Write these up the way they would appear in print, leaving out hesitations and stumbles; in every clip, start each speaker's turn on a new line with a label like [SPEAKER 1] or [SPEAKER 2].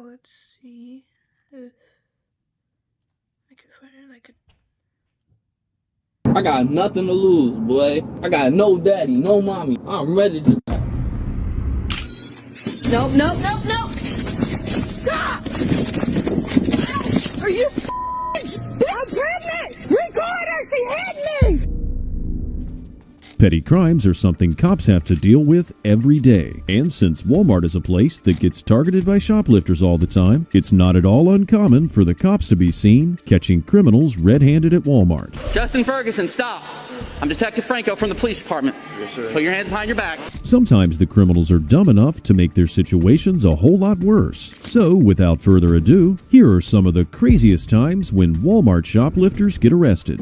[SPEAKER 1] Let's see if I can find it.
[SPEAKER 2] I got nothing to lose, boy. I got no daddy, no mommy. I'm ready to die.
[SPEAKER 3] Nope. Stop! Are you I'm pregnant! Record her! She hit me!
[SPEAKER 4] Petty crimes are something cops have to deal with every day. And since Walmart is a place that gets targeted by shoplifters all the time, it's not at all uncommon for the cops to be seen catching criminals red-handed at Walmart.
[SPEAKER 5] Justin Ferguson, stop. I'm Detective Franco from the police department. Yes, sir. Put your hands behind your back.
[SPEAKER 4] Sometimes the criminals are dumb enough to make their situations a whole lot worse. So, without further ado, here are some of the craziest times when Walmart shoplifters get arrested.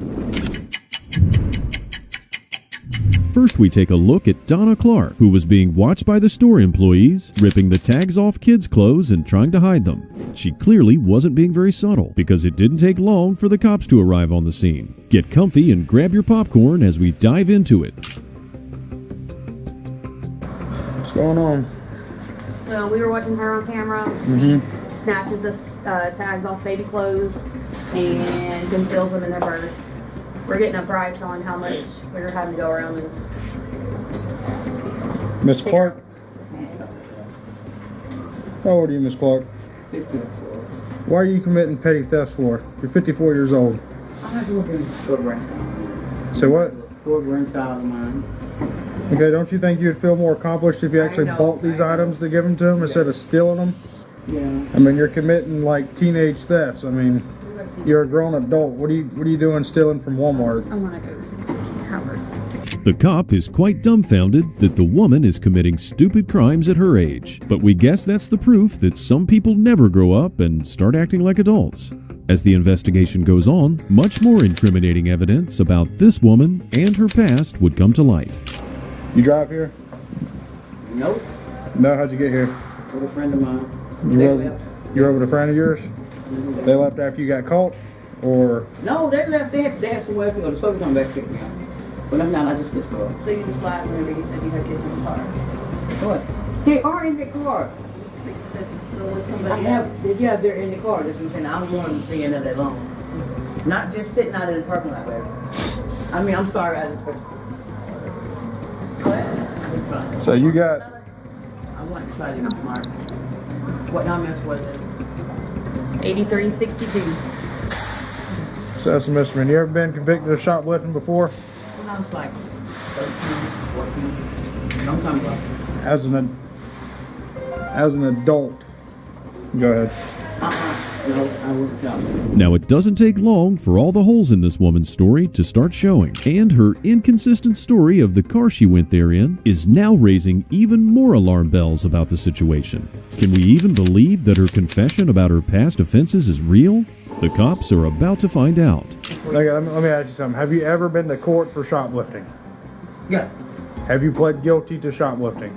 [SPEAKER 4] First, we take a look at Donna Clark, who was being watched by the store employees, ripping the tags off kids' clothes and trying to hide them. She clearly wasn't being very subtle, because it didn't take long for the cops to arrive on the scene. Get comfy and grab your popcorn as we dive into it.
[SPEAKER 6] What's going on?
[SPEAKER 7] So we were watching her on camera. She snatches the tags off baby clothes and conceals them in their purse. We're getting a price on how much we're having to go around and...
[SPEAKER 6] Miss Clark? How old are you, Miss Clark?
[SPEAKER 8] 54.
[SPEAKER 6] Why are you committing petty theft for? You're 54 years old.
[SPEAKER 8] I have to work in a grandchild.
[SPEAKER 6] So what?
[SPEAKER 8] For a grandchild of mine.
[SPEAKER 6] Okay, don't you think you'd feel more accomplished if you actually bought these items to give them to them instead of stealing them?
[SPEAKER 8] Yeah.
[SPEAKER 6] I mean, you're committing like teenage thefts. I mean, you're a grown adult. What are you doing stealing from Walmart?
[SPEAKER 7] I want to go have her sent.
[SPEAKER 4] The cop is quite dumbfounded that the woman is committing stupid crimes at her age. But we guess that's the proof that some people never grow up and start acting like adults. As the investigation goes on, much more incriminating evidence about this woman and her past would come to light.
[SPEAKER 6] You drive here?
[SPEAKER 8] Nope.
[SPEAKER 6] No, how'd you get here?
[SPEAKER 8] With a friend of mine.
[SPEAKER 6] You rode with a friend of yours? They left after you got caught? Or?
[SPEAKER 8] No, they left there. They had somewhere else to go. They're supposed to come back to pick me up. But if not, I just get started.
[SPEAKER 7] So you just lied whenever you said you had kids in the car?
[SPEAKER 8] What? They are in the car.
[SPEAKER 7] You said with somebody
[SPEAKER 8] I have, yeah, they're in the car. That's what I'm saying. I'm one being there that long. Not just sitting out in the parking lot, baby. I mean, I'm sorry, I just...
[SPEAKER 6] So you got...
[SPEAKER 8] I want to try to be smart. What how much was it?
[SPEAKER 7] 83.62.
[SPEAKER 6] So that's a misdemeanor. You ever been convicted of shoplifting before?
[SPEAKER 8] When I was like 13, 14, long time ago.
[SPEAKER 6] As an adult. Go ahead.
[SPEAKER 8] No, I wasn't shoplifting.
[SPEAKER 4] Now, it doesn't take long for all the holes in this woman's story to start showing, and her inconsistent story of the car she went there in is now raising even more alarm bells about the situation. Can we even believe that her confession about her past offenses is real? The cops are about to find out.
[SPEAKER 6] Okay, let me ask you something. Have you ever been to court for shoplifting?
[SPEAKER 8] Yeah.
[SPEAKER 6] Have you pled guilty to shoplifting?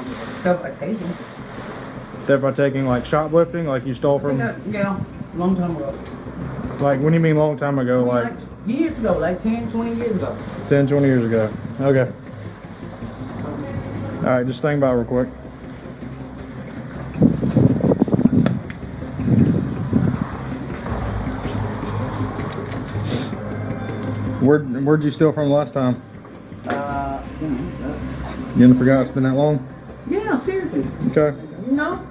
[SPEAKER 8] Stuff I take.
[SPEAKER 6] Theft by taking, like shoplifting, like you stole from...
[SPEAKER 8] Yeah, long time ago.
[SPEAKER 6] Like, what do you mean long time ago? Like
[SPEAKER 8] years ago, like 10, 20 years ago.
[SPEAKER 6] 10, 20 years ago. Okay. Alright, just think about it real quick. Where'd you steal from last time? You didn't forget it's been that long?
[SPEAKER 8] Yeah, seriously.
[SPEAKER 6] Okay.
[SPEAKER 8] No.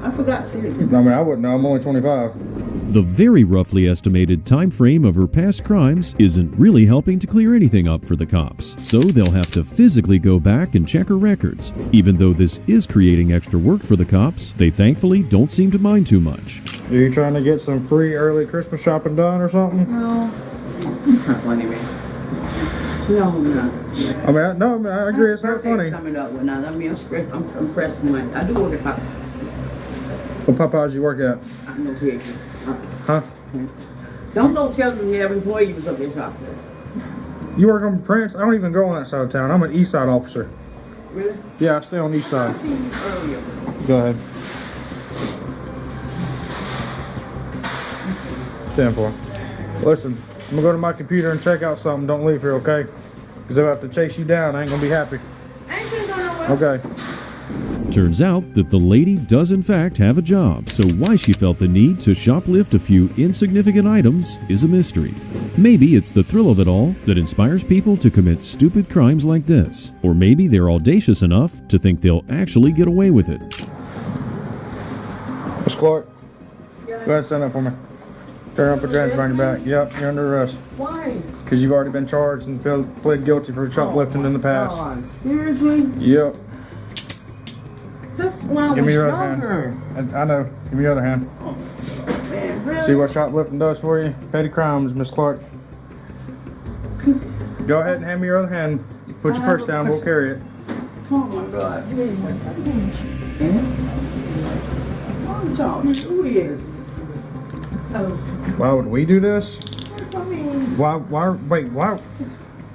[SPEAKER 8] I forgot, seriously.
[SPEAKER 6] I mean, I wouldn't know. I'm only 25.
[SPEAKER 4] The very roughly estimated time frame of her past crimes isn't really helping to clear anything up for the cops, so they'll have to physically go back and check her records. Even though this is creating extra work for the cops, they thankfully don't sean to mind too much.
[SPEAKER 6] Are you trying to get some free early Christmas shopping done or something?
[SPEAKER 8] No. It's not funny, man. No, I'm not.
[SPEAKER 6] I agree. It's not funny.
[SPEAKER 8] Coming up with now. I mean, I'm stressed. I'm pressed money. I do work at Papa.
[SPEAKER 6] What Popeyes you work at?
[SPEAKER 8] I'm no teacher.
[SPEAKER 6] Huh?
[SPEAKER 8] Don't go tell them you have employees up there shop there.
[SPEAKER 6] You work on Prince? I don't even go on that side of town. I'm an east side officer.
[SPEAKER 8] Really?
[SPEAKER 6] Yeah, I stay on the east
[SPEAKER 8] I
[SPEAKER 6] side.
[SPEAKER 8] seen you earlier.
[SPEAKER 6] Go ahead. 10-4. Listen, I'm gonna go to my computer and check out something. Don't leave here, okay? Because if I have to chase you down, I ain't gonna be happy.
[SPEAKER 8] I ain't gonna go nowhere.
[SPEAKER 6] Okay.
[SPEAKER 4] Turns out that the lady does in fact have a job, so why she felt the need to shoplift a few insignificant items is a mystery. Maybe it's the thrill of it all that inspires people to commit stupid crimes like this, or maybe they're audacious enough to think they'll actually get away with it.
[SPEAKER 6] Miss Clark, go ahead and stand up for me. Turn up, put your hands behind your back. Yep, you're under arrest.
[SPEAKER 8] Why?
[SPEAKER 6] Because you've already been charged and pled guilty for shoplifting in the past.
[SPEAKER 8] God, seriously?
[SPEAKER 6] Yep.
[SPEAKER 8] That's when I
[SPEAKER 6] Give
[SPEAKER 8] was
[SPEAKER 6] me your
[SPEAKER 8] younger.
[SPEAKER 6] other hand. I know. Give me your other hand.
[SPEAKER 8] Man, really?
[SPEAKER 6] See what shoplifting does for you? Petty crimes, Miss Clark. Go ahead and hand me your other hand. Put your purse down. We'll carry it.
[SPEAKER 8] Oh my God. I'm talking. Who is?
[SPEAKER 6] Why would we do this?
[SPEAKER 8] I mean,
[SPEAKER 6] Why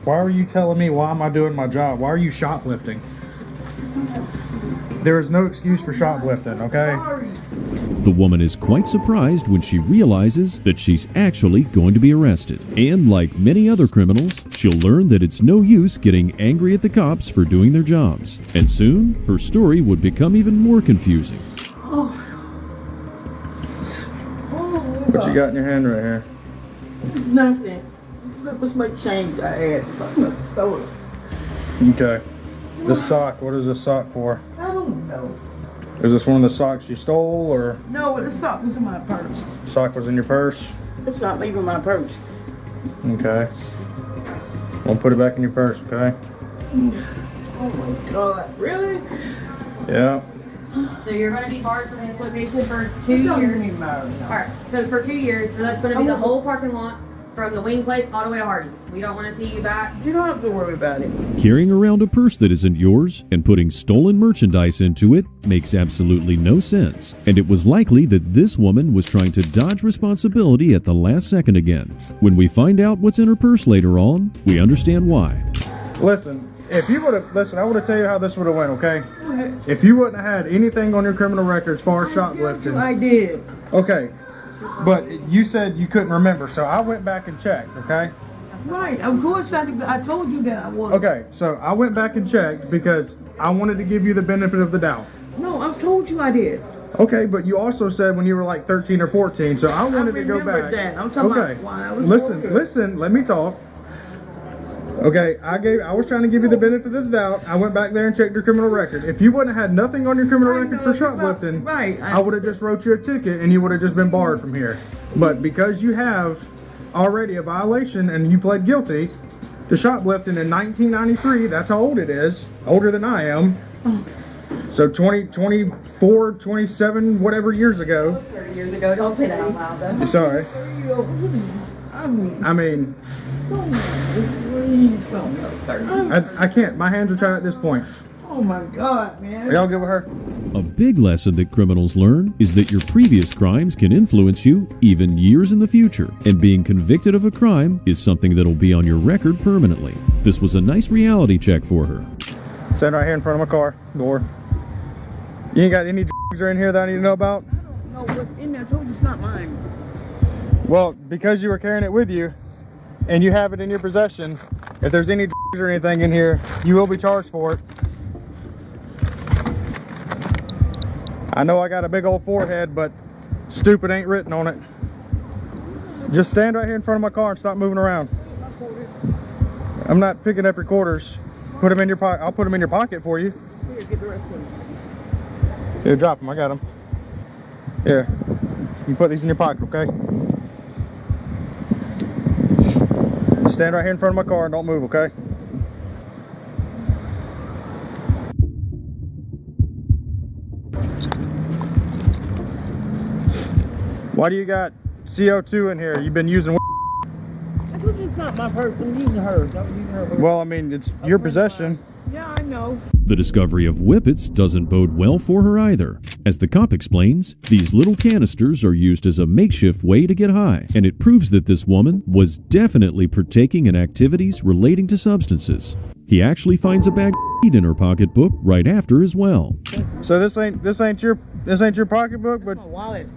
[SPEAKER 6] are you telling me why am I doing my job? Why are you shoplifting? There is no excuse for shoplifting, okay?
[SPEAKER 8] sorry.
[SPEAKER 4] The woman is quite surprised when she realizes that she's actually going to be arrested. And like many other criminals, she'll learn that it's no use getting angry at the cops for doing their jobs. And soon, her story would become even more confusing.
[SPEAKER 6] What you got in your hand right here?
[SPEAKER 8] Nothing. Look what's my change I had. Soda.
[SPEAKER 6] Okay. This sock, what is this sock for?
[SPEAKER 8] I don't know.
[SPEAKER 6] Is this one of the socks you stole, or
[SPEAKER 8] No, the sock was in my purse.
[SPEAKER 6] sock was in your purse?
[SPEAKER 8] It's not leaving my purse.
[SPEAKER 6] Okay. I'll put it back in your purse, okay?
[SPEAKER 8] Oh my God, really?
[SPEAKER 6] Yeah.
[SPEAKER 7] So you're gonna be barred from this location for 2
[SPEAKER 8] It don't
[SPEAKER 7] years.
[SPEAKER 8] even matter now.
[SPEAKER 7] Alright, so for 2 years, so that's gonna be the whole parking lot from the wing place all the way to Hardee's. We don't wanna see you back.
[SPEAKER 8] You don't have to worry about it.
[SPEAKER 4] Carrying around a purse that isn't yours and putting stolen merchandise into it makes absolutely no sense. And it was likely that this woman was trying to dodge responsibility at the last second again. When we find out what's in her purse later on, we understand why.
[SPEAKER 6] Listen, if you would have, I would have tell you how this would have went, okay? If you wouldn't have had anything on your criminal record as far as shoplifting.
[SPEAKER 8] I did.
[SPEAKER 6] Okay. But you said you couldn't remember, so I went back and checked, okay?
[SPEAKER 8] Right, of course I told you that I was.
[SPEAKER 6] Okay, so I went back and checked because I wanted to give you the benefit of the doubt.
[SPEAKER 8] No, I told you I did.
[SPEAKER 6] Okay, but you also said when you were like 13 or 14, so I wanted to go
[SPEAKER 8] remember
[SPEAKER 6] back.
[SPEAKER 8] that. I'm talking
[SPEAKER 6] okay.
[SPEAKER 8] about why I was
[SPEAKER 6] listen,
[SPEAKER 8] 14.
[SPEAKER 6] listen, let me talk. Okay, I was trying to give you the benefit of the doubt. I went back there and checked your criminal record. If you wouldn't have had nothing on your criminal record for shoplifting,
[SPEAKER 8] right,
[SPEAKER 6] I would have just wrote you a ticket and you would have just been barred from here. But because you have already a violation and you pled guilty to shoplifting in 1993, that's how old it is, older than I am. So 24, 27, whatever years ago.
[SPEAKER 7] 30 years ago, don't say that out loud though.
[SPEAKER 6] Sorry. I mean, I can't. My hands are tied at this point.
[SPEAKER 8] Oh my God, man.
[SPEAKER 6] Y'all good with her?
[SPEAKER 4] A big lesson that criminals learn is that your previous crimes can influence you even years in the future, and being convicted of a crime is something that'll be on your record permanently. This was a nice reality check for her.
[SPEAKER 6] Stand right here in front of my car door. You ain't got any drugs or in here that I need to know about?
[SPEAKER 8] I don't know what's in there. I told you it's not mine.
[SPEAKER 6] Well, because you were carrying it with you and you have it in your possession, if there's any drugs or anything in here, you will be charged for it. I know I got a big old forehead, but stupid ain't written on it. Just stand right here in front of my car and stop moving around. I'm not picking up your quarters. Put them in your pocket. I'll put them in your pocket for you.
[SPEAKER 8] Here, get the rest of them.
[SPEAKER 6] Here, drop them. I got them. Here. You put these in your pocket, okay? Stand right here in front of my car and don't move, okay? Why do you got CO2 in here? You've been using...
[SPEAKER 8] I told you it's not my purse. I'm using hers. I'm using her purse.
[SPEAKER 6] Well, I mean, it's your possession.
[SPEAKER 8] Yeah, I know.
[SPEAKER 4] The discovery of whippets doesn't bode well for her either. As the cop explains, these little canisters are used as a makeshift way to get high, and it proves that this woman was definitely partaking in activities relating to substances. He actually finds a bag of weed in her pocketbook right after as well.
[SPEAKER 6] So this ain't your pocketbook, but
[SPEAKER 8] My wallet.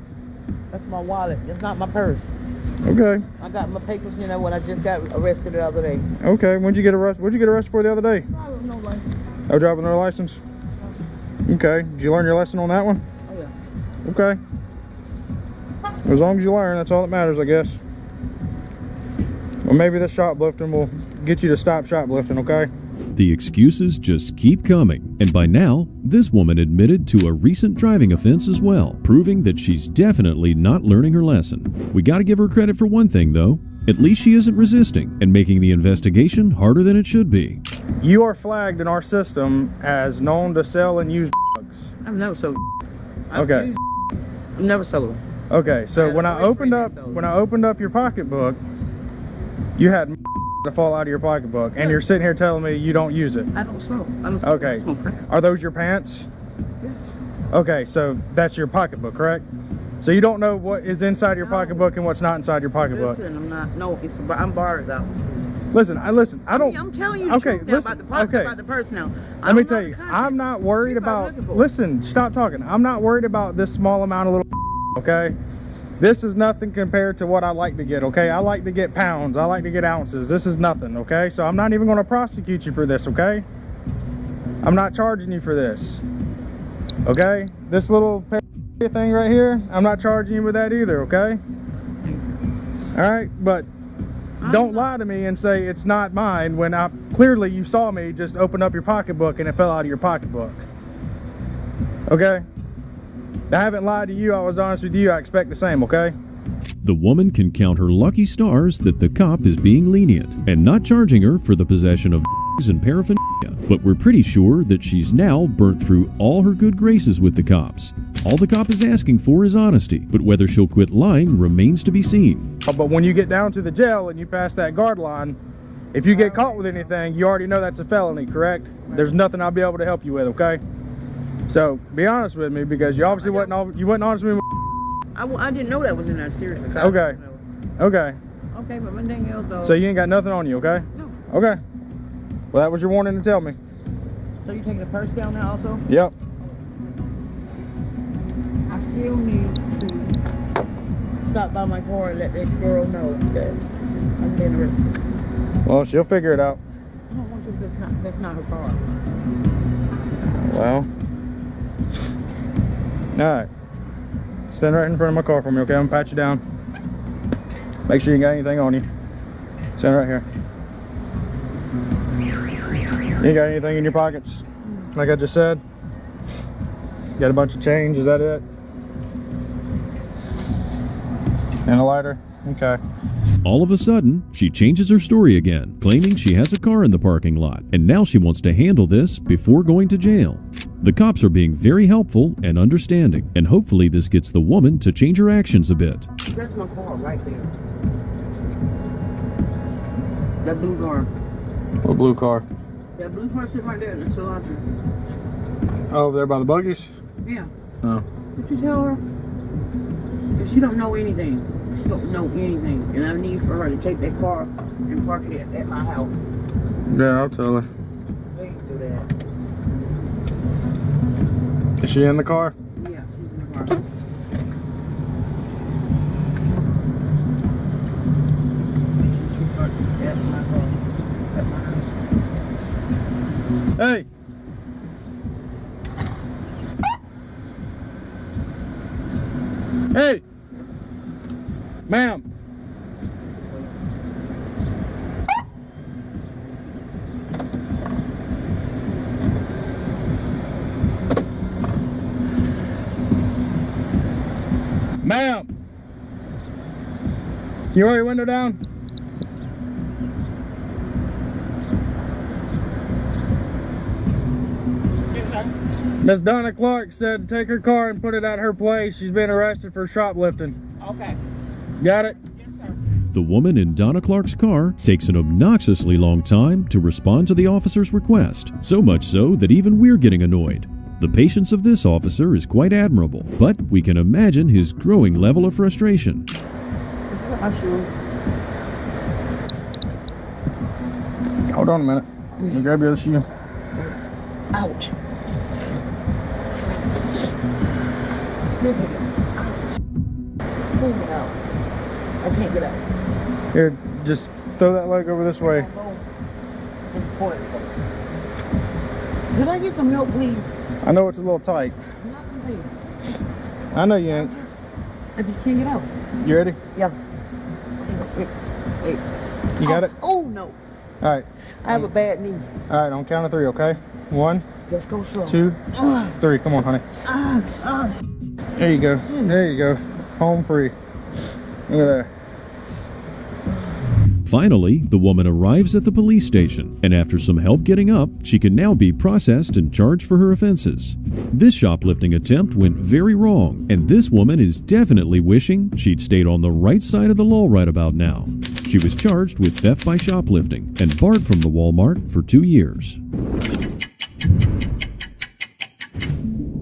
[SPEAKER 8] That's my wallet. It's not my purse.
[SPEAKER 6] okay.
[SPEAKER 8] I got my papers in there when I just got arrested the other day.
[SPEAKER 6] Okay, when'd you get arrested? What'd you get arrested for the other day?
[SPEAKER 8] I have no license.
[SPEAKER 6] Oh, driving no license. Okay. Did you learn your lesson on that one?
[SPEAKER 8] Oh yeah.
[SPEAKER 6] Okay. As long as you learn, that's all that matters, I guess. Well, maybe this shoplifting will get you to stop shoplifting, okay?
[SPEAKER 4] The excuses just keep coming, and by now, this woman admitted to a recent driving offense as well, proving that she's definitely not learning her lesson. We gotta give her credit for one thing though. At least she isn't resisting and making the investigation harder than it should be.
[SPEAKER 6] You are flagged in our system as known to sell and use drugs.
[SPEAKER 8] I've never sold.
[SPEAKER 6] Okay.
[SPEAKER 8] I've never sold them.
[SPEAKER 6] Okay, so when I opened up your pocketbook, you had to fall out of your pocketbook, and you're sitting here telling me you don't use it.
[SPEAKER 8] I don't smoke. I don't smoke.
[SPEAKER 6] Okay.
[SPEAKER 8] I don't smoke.
[SPEAKER 6] Are those your pants?
[SPEAKER 8] Yes.
[SPEAKER 6] Okay, so that's your pocketbook, correct? So you don't know what is inside your pocketbook and what's not inside your pocketbook.
[SPEAKER 8] Listen, I'm not. No, I'm borrowed though.
[SPEAKER 6] Listen, I don't.
[SPEAKER 8] I'm telling you the
[SPEAKER 6] Okay,
[SPEAKER 8] truth now
[SPEAKER 6] listen,
[SPEAKER 8] about the
[SPEAKER 6] okay.
[SPEAKER 8] about the purse now.
[SPEAKER 6] Let me tell you, I'm not worried about. Listen, stop talking. I'm not worried about this small amount of little. Okay, this is nothing compared to what I like to get. Okay, I like to get pounds. I like to get ounces. This is nothing. Okay, so I'm not even going to prosecute you for this. Okay, I'm not charging you for this. Okay, this little thing right here, I'm not charging you with that either. Okay. All right, but don't lie to me and say it's not mine when clearly you saw me just open up your pocketbook and it fell out of your pocketbook. Okay? I haven't lied to you. I was honest with you. I expect the same, okay?
[SPEAKER 4] The woman can count her lucky stars that the cop is being lenient and not charging her for the possession of and paraphernalia, but we're pretty sure that she's now burnt through all her good graces with the cops. All the cop is asking for is honesty, but whether she'll quit lying remains to be seen.
[SPEAKER 6] But when you get down to the jail and you pass that guard line, if you get caught with anything, you already know that's a felony, correct? There's nothing I'll be able to help you with, okay? So be honest with me, because you obviously wasn't honest with me.
[SPEAKER 8] I didn't know that was in there seriously.
[SPEAKER 6] Okay. Okay.
[SPEAKER 8] Okay, but my thing is though.
[SPEAKER 6] So you ain't got nothing on you, okay?
[SPEAKER 8] No.
[SPEAKER 6] Okay. Well, that was your warning to tell me.
[SPEAKER 8] So you taking the purse down there also?
[SPEAKER 6] Yep.
[SPEAKER 8] I still need to stop by my car and let this girl know that I'm being arrested.
[SPEAKER 6] Well, she'll figure it out.
[SPEAKER 8] I don't want to. That's not her car.
[SPEAKER 6] Well. All right. Stand right in front of my car for me, okay? I'm gonna pat you down. Make sure you ain't got anything on you. Stand right here. You ain't got anything in your pockets? Like I just said? Got a bunch of change, is that it? And a lighter? Okay.
[SPEAKER 4] All of a sudden, she changes her story again, claiming she has a car in the parking lot, and now she wants to handle this before going to jail. The cops are being very helpful and understanding, and hopefully this gets the woman to change her actions a bit.
[SPEAKER 8] That's my car right there. That blue car.
[SPEAKER 6] What blue car?
[SPEAKER 8] That blue car sitting right there in the cilantro.
[SPEAKER 6] Oh, over there by the buggies?
[SPEAKER 8] Yeah.
[SPEAKER 6] Oh.
[SPEAKER 8] Did you tell her? That she don't know anything. She don't know anything. And I need for her to take that car and park it at my house.
[SPEAKER 6] Yeah, I'll tell her.
[SPEAKER 8] Please do that.
[SPEAKER 6] Is she in the car?
[SPEAKER 8] Yeah, she's in the car. That's my car. That's my house.
[SPEAKER 6] Hey! Hey! Ma'am! Ma'am! Can you roll your window down? Miss Donna Clark said to take her car and put it at her place. She's been arrested for shoplifting.
[SPEAKER 8] Okay.
[SPEAKER 6] Got it?
[SPEAKER 8] Yes, sir.
[SPEAKER 4] The woman in Donna Clark's car takes an obnoxiously long time to respond to the officer's request, so much so that even we're getting annoyed. The patience of this officer is quite admirable, but we can imagine his growing level of frustration.
[SPEAKER 8] I'm sure.
[SPEAKER 6] Hold on a minute. Let me grab your other shoe.
[SPEAKER 8] Ouch. Pull me out. I can't get out.
[SPEAKER 6] Here, just throw that leg over this way.
[SPEAKER 8] Could I get some help, please?
[SPEAKER 6] I know it's a little tight.
[SPEAKER 8] I'm not complaining.
[SPEAKER 6] I know you ain't.
[SPEAKER 8] I just can't get out.
[SPEAKER 6] You ready?
[SPEAKER 8] Yeah. Wait.
[SPEAKER 6] You got it?
[SPEAKER 8] Oh, no.
[SPEAKER 6] All right.
[SPEAKER 8] I have a bad knee.
[SPEAKER 6] All right, on count of 3, okay? 1,
[SPEAKER 8] Let's go slow.
[SPEAKER 6] 2, 3. Come on, honey. There you go. There you go. Home free. Look at that.
[SPEAKER 4] Finally, the woman arrives at the police station, and after some help getting up, she can now be processed and charged for her offenses. This shoplifting attempt went very wrong, and this woman is definitely wishing she'd stayed on the right side of the law right about now. She was charged with theft by shoplifting and barred from the Walmart for 2 years.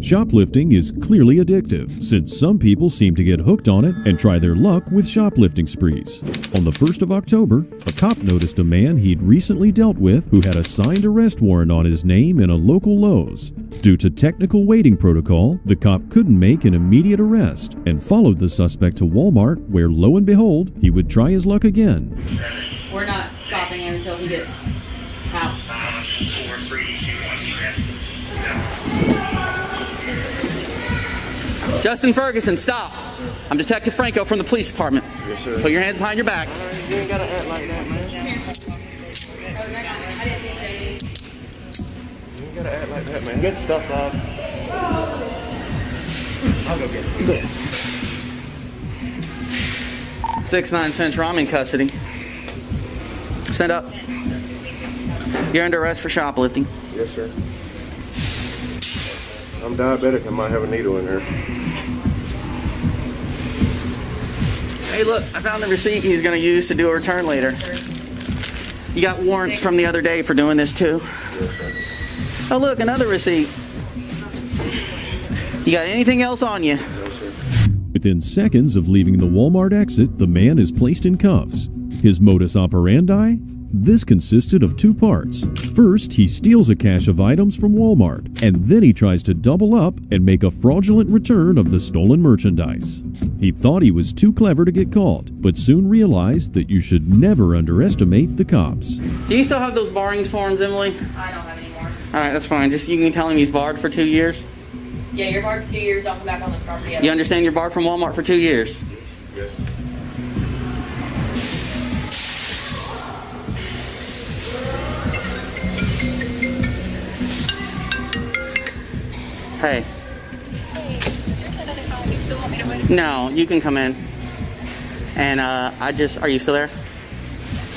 [SPEAKER 4] Shoplifting is clearly addictive, since some people seem to get hooked on it and try their luck with shoplifting sprees. On the 1st of October, a cop noticed a man he'd recently dealt with who had a signed arrest warrant on his name in a local Lowe's. Due to technical waiting protocol, the cop couldn't make an immediate arrest and followed the suspect to Walmart, where lo and behold, he would try his luck again.
[SPEAKER 7] We're not stopping him until he gets out.
[SPEAKER 5] Justin Ferguson, stop. I'm Detective Franco from the police department.
[SPEAKER 9] Yes, sir.
[SPEAKER 5] Put your hands behind your back.
[SPEAKER 9] You ain't gotta act like that, man. You ain't gotta act like that, man. Good stuff, Bob. I'll go get it. Good.
[SPEAKER 5] 6-9 Central, I'm in custody. Stand up. You're under arrest for shoplifting.
[SPEAKER 9] Yes, sir. I'm diabetic. I might have a needle in there.
[SPEAKER 5] Hey, look, I found the receipt he's going to use to do a return later. You got warrants from the other day for doing this, too.
[SPEAKER 9] Yes,
[SPEAKER 5] Oh, look, another receipt. You got anything else on you?
[SPEAKER 9] no, sir.
[SPEAKER 4] Within seconds of leaving the Walmart exit, the man is placed in cuffs. His modus operandi? This consisted of 2 parts. First, he steals a cache of items from Walmart, and then he tries to double up and make a fraudulent return of the stolen merchandise. He thought he was too clever to get caught, but soon realized that you should never underestimate the cops.
[SPEAKER 5] Do you still have those barring forms, Emily?
[SPEAKER 7] I don't have any more.
[SPEAKER 5] All right, that's fine. Just you can tell him he's barred for 2 years.
[SPEAKER 7] Yeah, you're barred for 2 years. Don't come back on this property ever.
[SPEAKER 5] You understand you're barred from Walmart for 2 years?
[SPEAKER 9] Yes.
[SPEAKER 5] Hey. No, you can come in. And are you still there?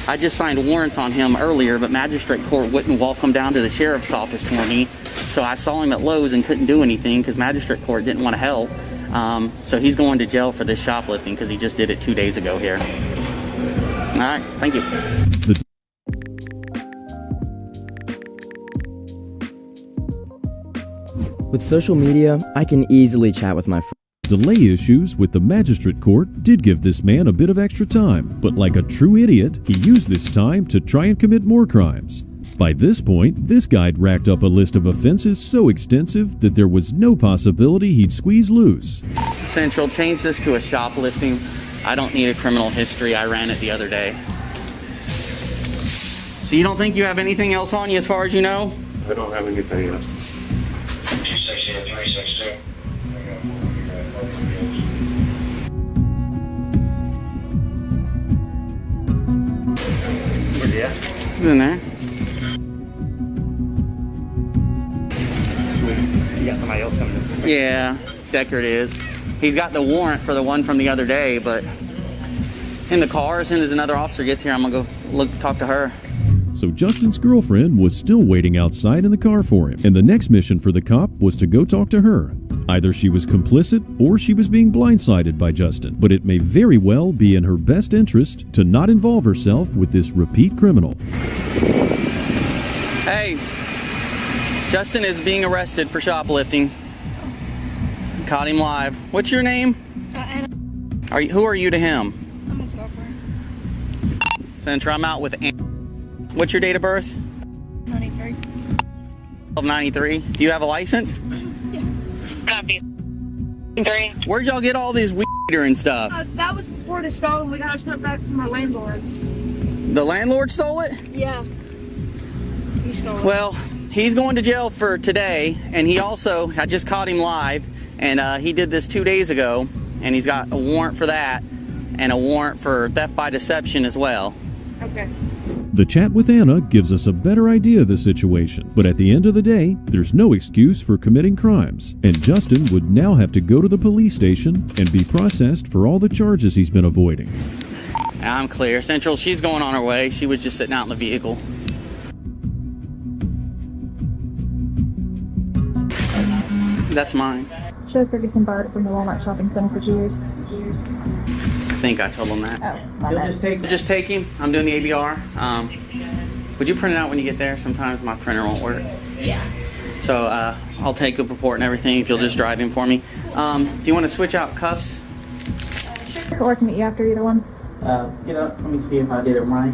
[SPEAKER 5] I just signed warrants on him earlier, but magistrate court wouldn't walk him down to the sheriff's office for me. So I saw him at Lowe's and couldn't do anything because magistrate court didn't want to help. So he's going to jail for this shoplifting because he just did it 2 days ago here. All right, thank you.
[SPEAKER 10] With social media, I can easily chat with my friends.
[SPEAKER 4] Delay issues with the magistrate court did give this man a bit of extra time, but like a true idiot, he used this time to try and commit more crimes. By this point, this guy'd racked up a list of offenses so extensive that there was no possibility he'd squeeze loose.
[SPEAKER 5] Central, change this to a shoplifting. I don't need a criminal history. I ran it the other day. So you don't think you have anything else on you as far as you know?
[SPEAKER 9] I don't have anything else.
[SPEAKER 5] Yeah. It's in there.
[SPEAKER 9] You got somebody else coming in?
[SPEAKER 5] Yeah, Deckard is. He's got the warrant for the one from the other day, but in the car, as soon as another officer gets here, I'm gonna go talk to her.
[SPEAKER 4] So Justin's girlfriend was still waiting outside in the car for him, and the next mission for the cop was to go talk to her. Either she was complicit or she was being blindsided by Justin, but it may very well be in her best interest to not involve herself with this repeat criminal.
[SPEAKER 5] Hey, Justin is being arrested for shoplifting. Caught him live. What's your name?
[SPEAKER 11] Anna.
[SPEAKER 5] Who are you to him?
[SPEAKER 11] I'm his girlfriend.
[SPEAKER 5] Senator, I'm out with Anna. What's your date of birth?
[SPEAKER 11] 93.
[SPEAKER 5] 93. Do you have a license?
[SPEAKER 11] Copy. 3.
[SPEAKER 5] Where'd y'all get all this weed and stuff?
[SPEAKER 11] That was before the stolen. We got our stuff back from our landlord.
[SPEAKER 5] The landlord stole it?
[SPEAKER 11] Yeah. He stole it.
[SPEAKER 5] Well, he's going to jail for today, and he also, I just caught him live, and he did this 2 days ago, and he's got a warrant for that, and a warrant for theft by deception as well.
[SPEAKER 11] Okay.
[SPEAKER 4] The chat with Anna gives us a better idea of the situation, but at the end of the day, there's no excuse for committing crimes, and Justin would now have to go to the police station and be processed for all the charges he's been avoiding.
[SPEAKER 5] I'm clear. Central, she's going on her way. She was just sitting out in the vehicle. That's mine.
[SPEAKER 12] Joe Ferguson Bart from the Walmart Shopping Center for 2 years.
[SPEAKER 5] I think I told them that.
[SPEAKER 12] Oh, my bad.
[SPEAKER 5] Just take him. I'm doing the ABR. Would you print it out when you get there? Sometimes my printer won't work.
[SPEAKER 11] Yeah.
[SPEAKER 5] So I'll take the report and everything if you'll just drive him for me. Do you want to switch out cuffs?
[SPEAKER 12] Sure. Or I can meet you after either one.
[SPEAKER 5] Get up. Let me see if I did it right.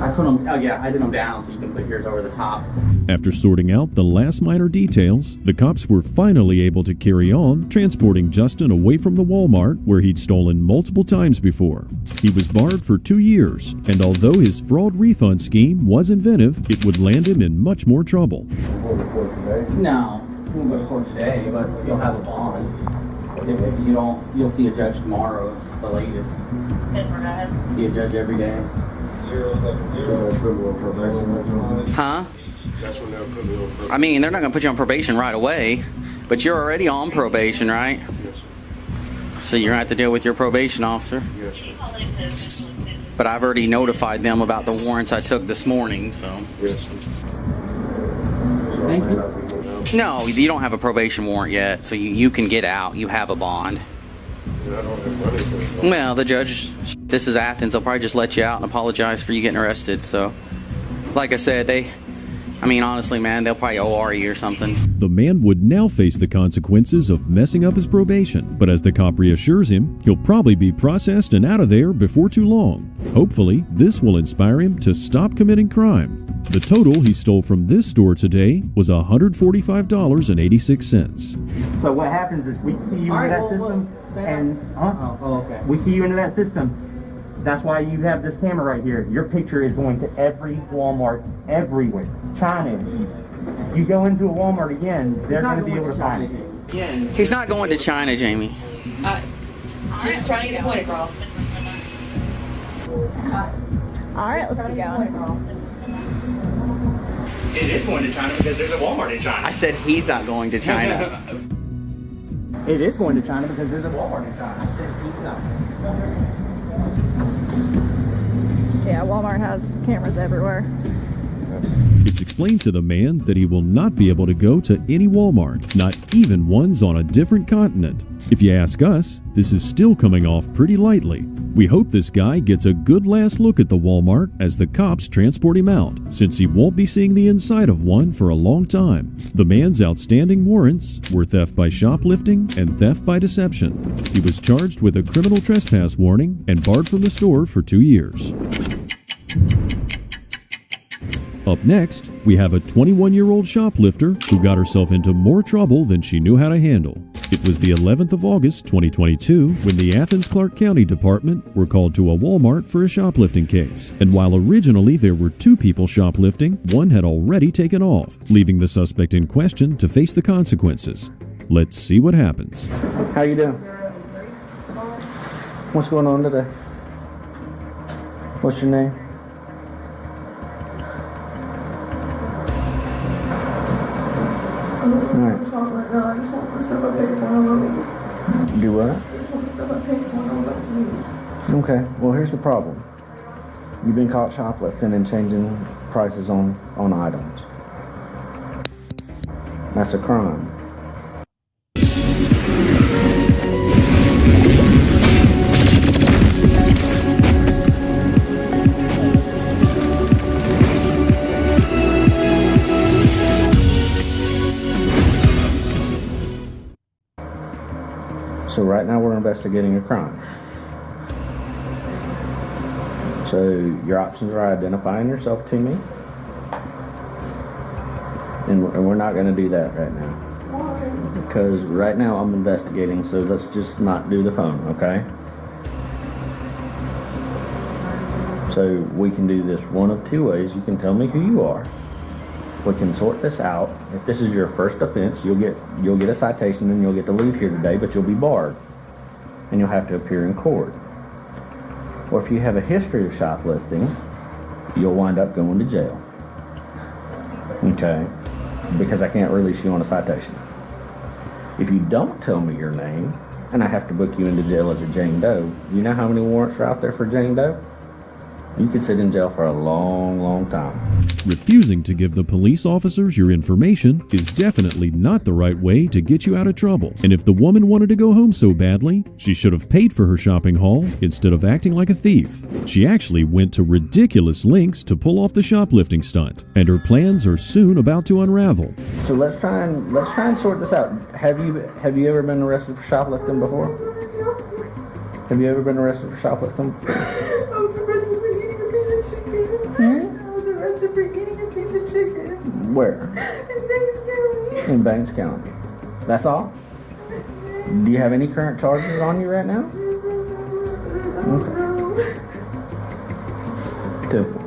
[SPEAKER 5] I put them. Oh yeah, I did them down so you can put yours over the top.
[SPEAKER 4] After sorting out the last minor details, the cops were finally able to carry on transporting Justin away from the Walmart where he'd stolen multiple times before. He was barred for 2 years, and although his fraud refund scheme was inventive, it would land him in much more trouble.
[SPEAKER 5] No, we won't go to court today, but you'll have a bond. If you don't, you'll see a judge tomorrow, the latest. See a judge every day. Huh?
[SPEAKER 9] That's when they'll put me on probation.
[SPEAKER 5] I mean, they're not going to put you on probation right away, but you're already on probation, right?
[SPEAKER 9] Yes, sir.
[SPEAKER 5] So you're going to have to deal with your probation officer.
[SPEAKER 9] Yes, sir.
[SPEAKER 5] But I've already notified them about the warrants I took this morning, so.
[SPEAKER 9] Yes, sir. So
[SPEAKER 5] Thank
[SPEAKER 9] I may
[SPEAKER 5] you.
[SPEAKER 9] not be going out.
[SPEAKER 5] No, you don't have a probation warrant yet, so you can get out. You have a bond.
[SPEAKER 9] And I don't have money for it.
[SPEAKER 5] Well, the judge, this is Athens, they'll probably just let you out and apologize for you getting arrested. So, like I said, honestly, man, they'll probably OR you or something.
[SPEAKER 4] The man would now face the consequences of messing up his probation, but as the cop reassures him, he'll probably be processed and out of there before too long. Hopefully, this will inspire him to stop committing crime. The total he stole from this store today was $145.86.
[SPEAKER 13] So what happens is we key you into that system, and
[SPEAKER 5] okay.
[SPEAKER 13] we key you into that system. That's why you have this camera right here. Your picture is going to every Walmart, everywhere. China. You go into a Walmart again, they're going to be able to find it.
[SPEAKER 5] He's not going to China, Jamie.
[SPEAKER 11] Just trying to get the point across.
[SPEAKER 12] All right, let's get going.
[SPEAKER 9] It is going to China because there's a Walmart in China.
[SPEAKER 5] I said he's not going to China.
[SPEAKER 13] It is going to China because there's a Walmart in China.
[SPEAKER 5] I said he's not.
[SPEAKER 12] Yeah, Walmart has cameras everywhere.
[SPEAKER 4] It's explained to the man that he will not be able to go to any Walmart, not even ones on a different continent. If you ask us, this is still coming off pretty lightly. We hope this guy gets a good last look at the Walmart as the cops transport him out, since he won't be seeing the inside of one for a long time. The man's outstanding warrants were theft by shoplifting and theft by deception. He was charged with a criminal trespass warning and barred from the store for 2 years. Up next, we have a 21-year-old shoplifter who got herself into more trouble than she knew how to handle. It was the 11th of August, 2022, when the Athens-Clarke County Department were called to a Walmart for a shoplifting case. And while originally there were 2 people shoplifting, one had already taken off, leaving the suspect in question to face the consequences. Let's see what happens.
[SPEAKER 13] How you doing? What's going on today? What's your name? Alright. Do what? Okay, well here's the problem. You've been caught shoplifting and changing prices on items. That's a crime. So right now we're investigating a crime. So your options are identifying yourself to me. And we're not going to do that right now. Because right now I'm investigating, so let's just not do the phone, okay?
[SPEAKER 14] So we can do this one of two ways. You can tell me who you are. We can sort this out. If this is your first offense, you'll get a citation and you'll get to leave here today, but you'll be barred. And you'll have to appear in court. Or if you have a history of shoplifting, you'll wind up going to jail. Okay? Because I can't release you on a citation. If you don't tell me your name, and I have to book you into jail as a Jane Doe, you know how many warrants are out there for Jane Doe? You could sit in jail for a long, long time.
[SPEAKER 4] Refusing to give the police officers your information is definitely not the right way to get you out of trouble. And if the woman wanted to go home so badly, she should have paid for her shopping haul instead of acting like a thief. She actually went to ridiculous lengths to pull off the shoplifting stunt, and her plans are soon about to unravel.
[SPEAKER 14] So let's try and sort this out. Have you ever been arrested for shoplifting before? Have you ever been arrested for shoplifting?
[SPEAKER 3] I was arrested for eating a piece of chicken. I was arrested for eating a piece of chicken.
[SPEAKER 14] Where?
[SPEAKER 3] In Banks County.
[SPEAKER 14] In Banks County. That's all? Do you have any current charges on you right now? Okay. Typical.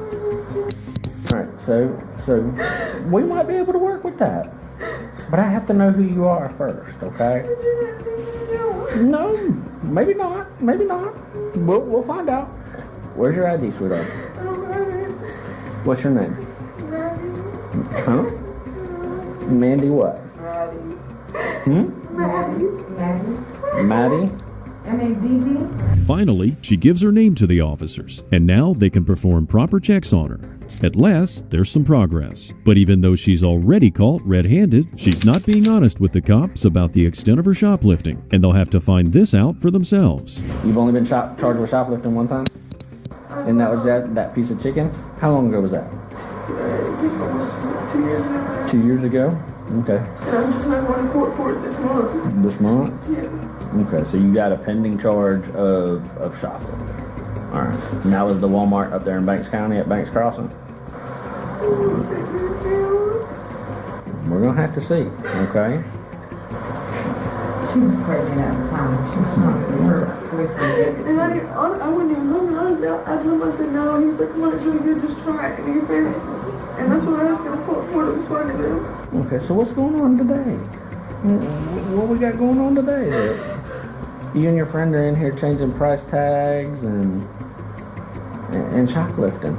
[SPEAKER 14] Alright, so we might be able to work with that. But I have to know who you are first, okay? No, maybe not. Maybe not. We'll find out. Where's your ID, sweetheart? What's your name? Huh? Mandy what? Maddie?
[SPEAKER 3] Maddie?
[SPEAKER 4] Finally, she gives her name to the officers, and now they can perform proper checks on her. At last, there's some progress. But even though she's already caught red-handed, she's not being honest with the cops about the extent of her shoplifting, and they'll have to find this out for themselves.
[SPEAKER 14] You've only been charged with shoplifting one time? And that was that piece of chicken? How long ago was that?
[SPEAKER 3] 2 years ago.
[SPEAKER 14] 2 years ago? Okay.
[SPEAKER 3] And I'm just not going to court for it this month.
[SPEAKER 14] This month?
[SPEAKER 3] Yeah.
[SPEAKER 14] Okay, so you got a pending charge of shoplifting. Alright. And that was the Walmart up there in Banks County at Banks Crossing? We're gonna have to see, okay?
[SPEAKER 3] She was pregnant at the time. She was not pregnant. And I wouldn't even home. I told him, I said no. He was like, come on, it's really good, just try it. And he finished. And that's what I was going to put for it was fun to do.
[SPEAKER 14] Okay, so what's going on today? What we got going on today? You and your friend are in here changing price tags and shoplifting.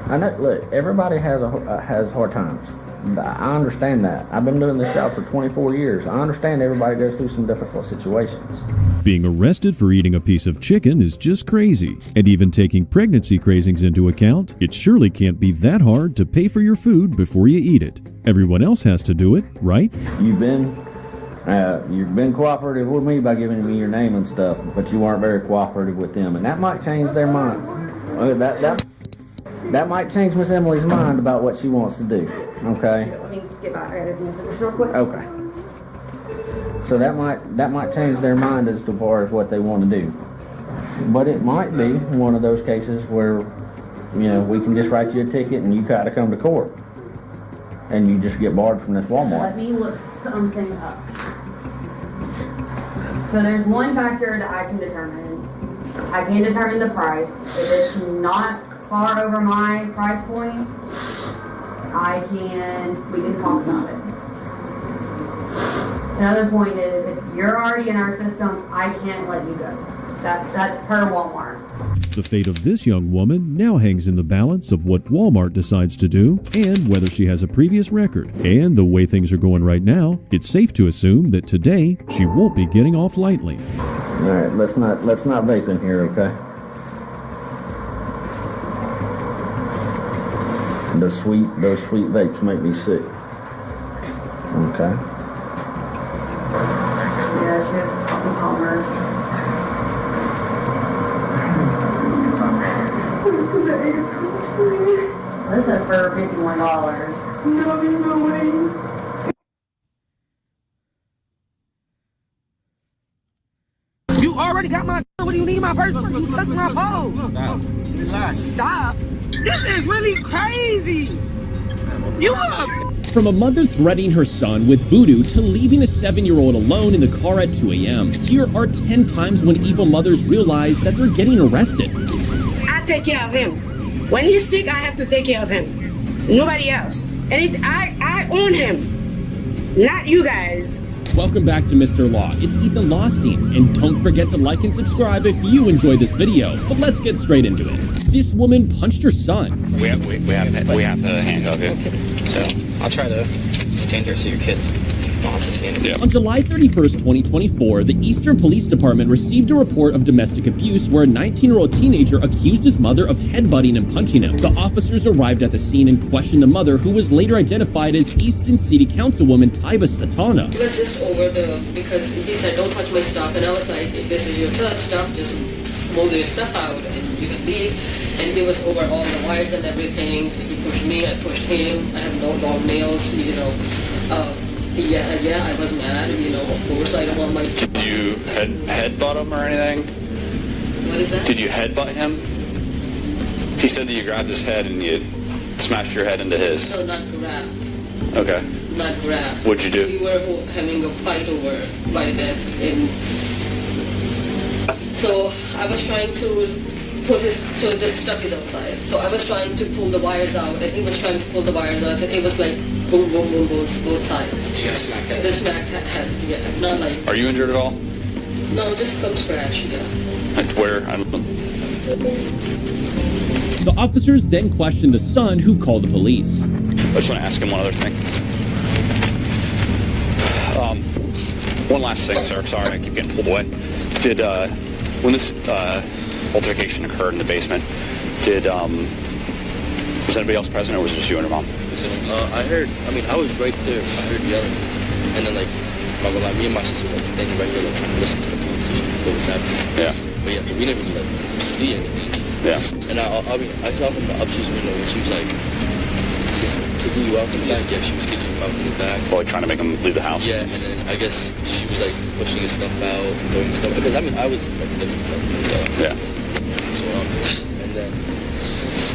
[SPEAKER 14] I know. Look, everybody has hard times. I understand that. I've been doing this job for 24 years. I understand everybody goes through some difficult situations.
[SPEAKER 4] Being arrested for eating a piece of chicken is just crazy. And even taking pregnancy crazings into account, it surely can't be that hard to pay for your food before you eat it. Everyone else has to do it, right?
[SPEAKER 14] You've been cooperative with me by giving me your name and stuff, but you weren't very cooperative with them, and that might change their mind. That might change Miss Emily's mind about what she wants to do. Okay.
[SPEAKER 7] Let me get back. I gotta do this real quick.
[SPEAKER 14] Okay. So that might change their mind as to far as what they want to do. But it might be one of those cases where, we can just write you a ticket and you gotta come to court, and you just get barred from this Walmart.
[SPEAKER 7] Let me look something up. So there's one factor that I can determine. I can determine the price. If it's not far over my price point, we can talk about it. Another point is, if you're already in our system, I can't let you go. That's per Walmart.
[SPEAKER 4] The fate of this young woman now hangs in the balance of what Walmart decides to do and whether she has a previous record. And the way things are going right now, it's safe to assume that today she won't be getting off lightly.
[SPEAKER 14] All right, let's not vape in here, okay? Those sweet vapes make me sick. Okay.
[SPEAKER 7] Yeah, she has commerce. This is for $51.
[SPEAKER 3] No, there's no way. You already got my. What do you need my purse for? You took my phone. Stop. This is really crazy. You up?
[SPEAKER 15] From a mother threatening her son with voodoo to leaving a 7-year-old alone in the car at 2 a.m., here are 10 times when evil mothers realize that they're getting arrested.
[SPEAKER 3] I
[SPEAKER 16] I take care of him. When he's sick, I have to take care of him. Nobody else. And I own him, not you guys.
[SPEAKER 15] Welcome back to Mr. Law. It's Ethan Lawstein, and don't forget to like and subscribe if you enjoyed this video. But let's get straight into it. This woman punched her son.
[SPEAKER 17] We have to handcuff you. So I'll try to stand here so your kids don't have to see anything.
[SPEAKER 15] On July 31st, 2024, the Eastern Police Department received a report of domestic abuse where a 19-year-old teenager accused his mother of headbutting and punching him. The officers arrived at the scene and questioned the mother, who was later identified as Easton City Councilwoman Taiba Satana.
[SPEAKER 11] It was just because he said, don't touch my stuff. And I was like, if this is your stuff, just move your stuff out and you can leave. And he was over all the wires and everything. He pushed me, I pushed him. I have no long nails, Yeah, I was mad, of course. I don't want my...
[SPEAKER 17] Did you headbutt him or anything?
[SPEAKER 11] What is that?
[SPEAKER 17] Did you headbutt him? He said that you grabbed his head and you smashed your head into his.
[SPEAKER 11] No, not grab.
[SPEAKER 17] Okay.
[SPEAKER 11] Not grab.
[SPEAKER 17] What'd you do?
[SPEAKER 11] We were having a fight over by that. So I was trying to put so the stuff is outside. So I was trying to pull the wires out, and he was trying to pull the wires out, and it was like boom, boom, boom, both sides.
[SPEAKER 17] You got smacked head?
[SPEAKER 11] The smack heads, yeah. Not like...
[SPEAKER 17] Are you injured at all?
[SPEAKER 11] No, just some scratch, yeah.
[SPEAKER 17] Like where? I don't know.
[SPEAKER 15] The officers then questioned the son, who called the police.
[SPEAKER 17] I just want to ask him one other thing. One last thing, sir. Sorry, I keep getting pulled away. When this altercation occurred in the basement, was anybody else present, or was it just you and your mom?
[SPEAKER 18] I was right there. I heard yelling. And then, me and my sister were standing right there, trying to listen to the conversation, what was happening.
[SPEAKER 17] Yeah.
[SPEAKER 18] But yeah, we never really, see anything.
[SPEAKER 17] Yeah.
[SPEAKER 18] And I saw from the upstairs window when she was kicking you out from the back. Yeah, she was kicking you out from the back.
[SPEAKER 17] Well, trying to make him leave the house?
[SPEAKER 18] Yeah, and then I guess she was pushing his stuff out and throwing his stuff. Because I was living there.
[SPEAKER 17] Yeah.
[SPEAKER 18] So,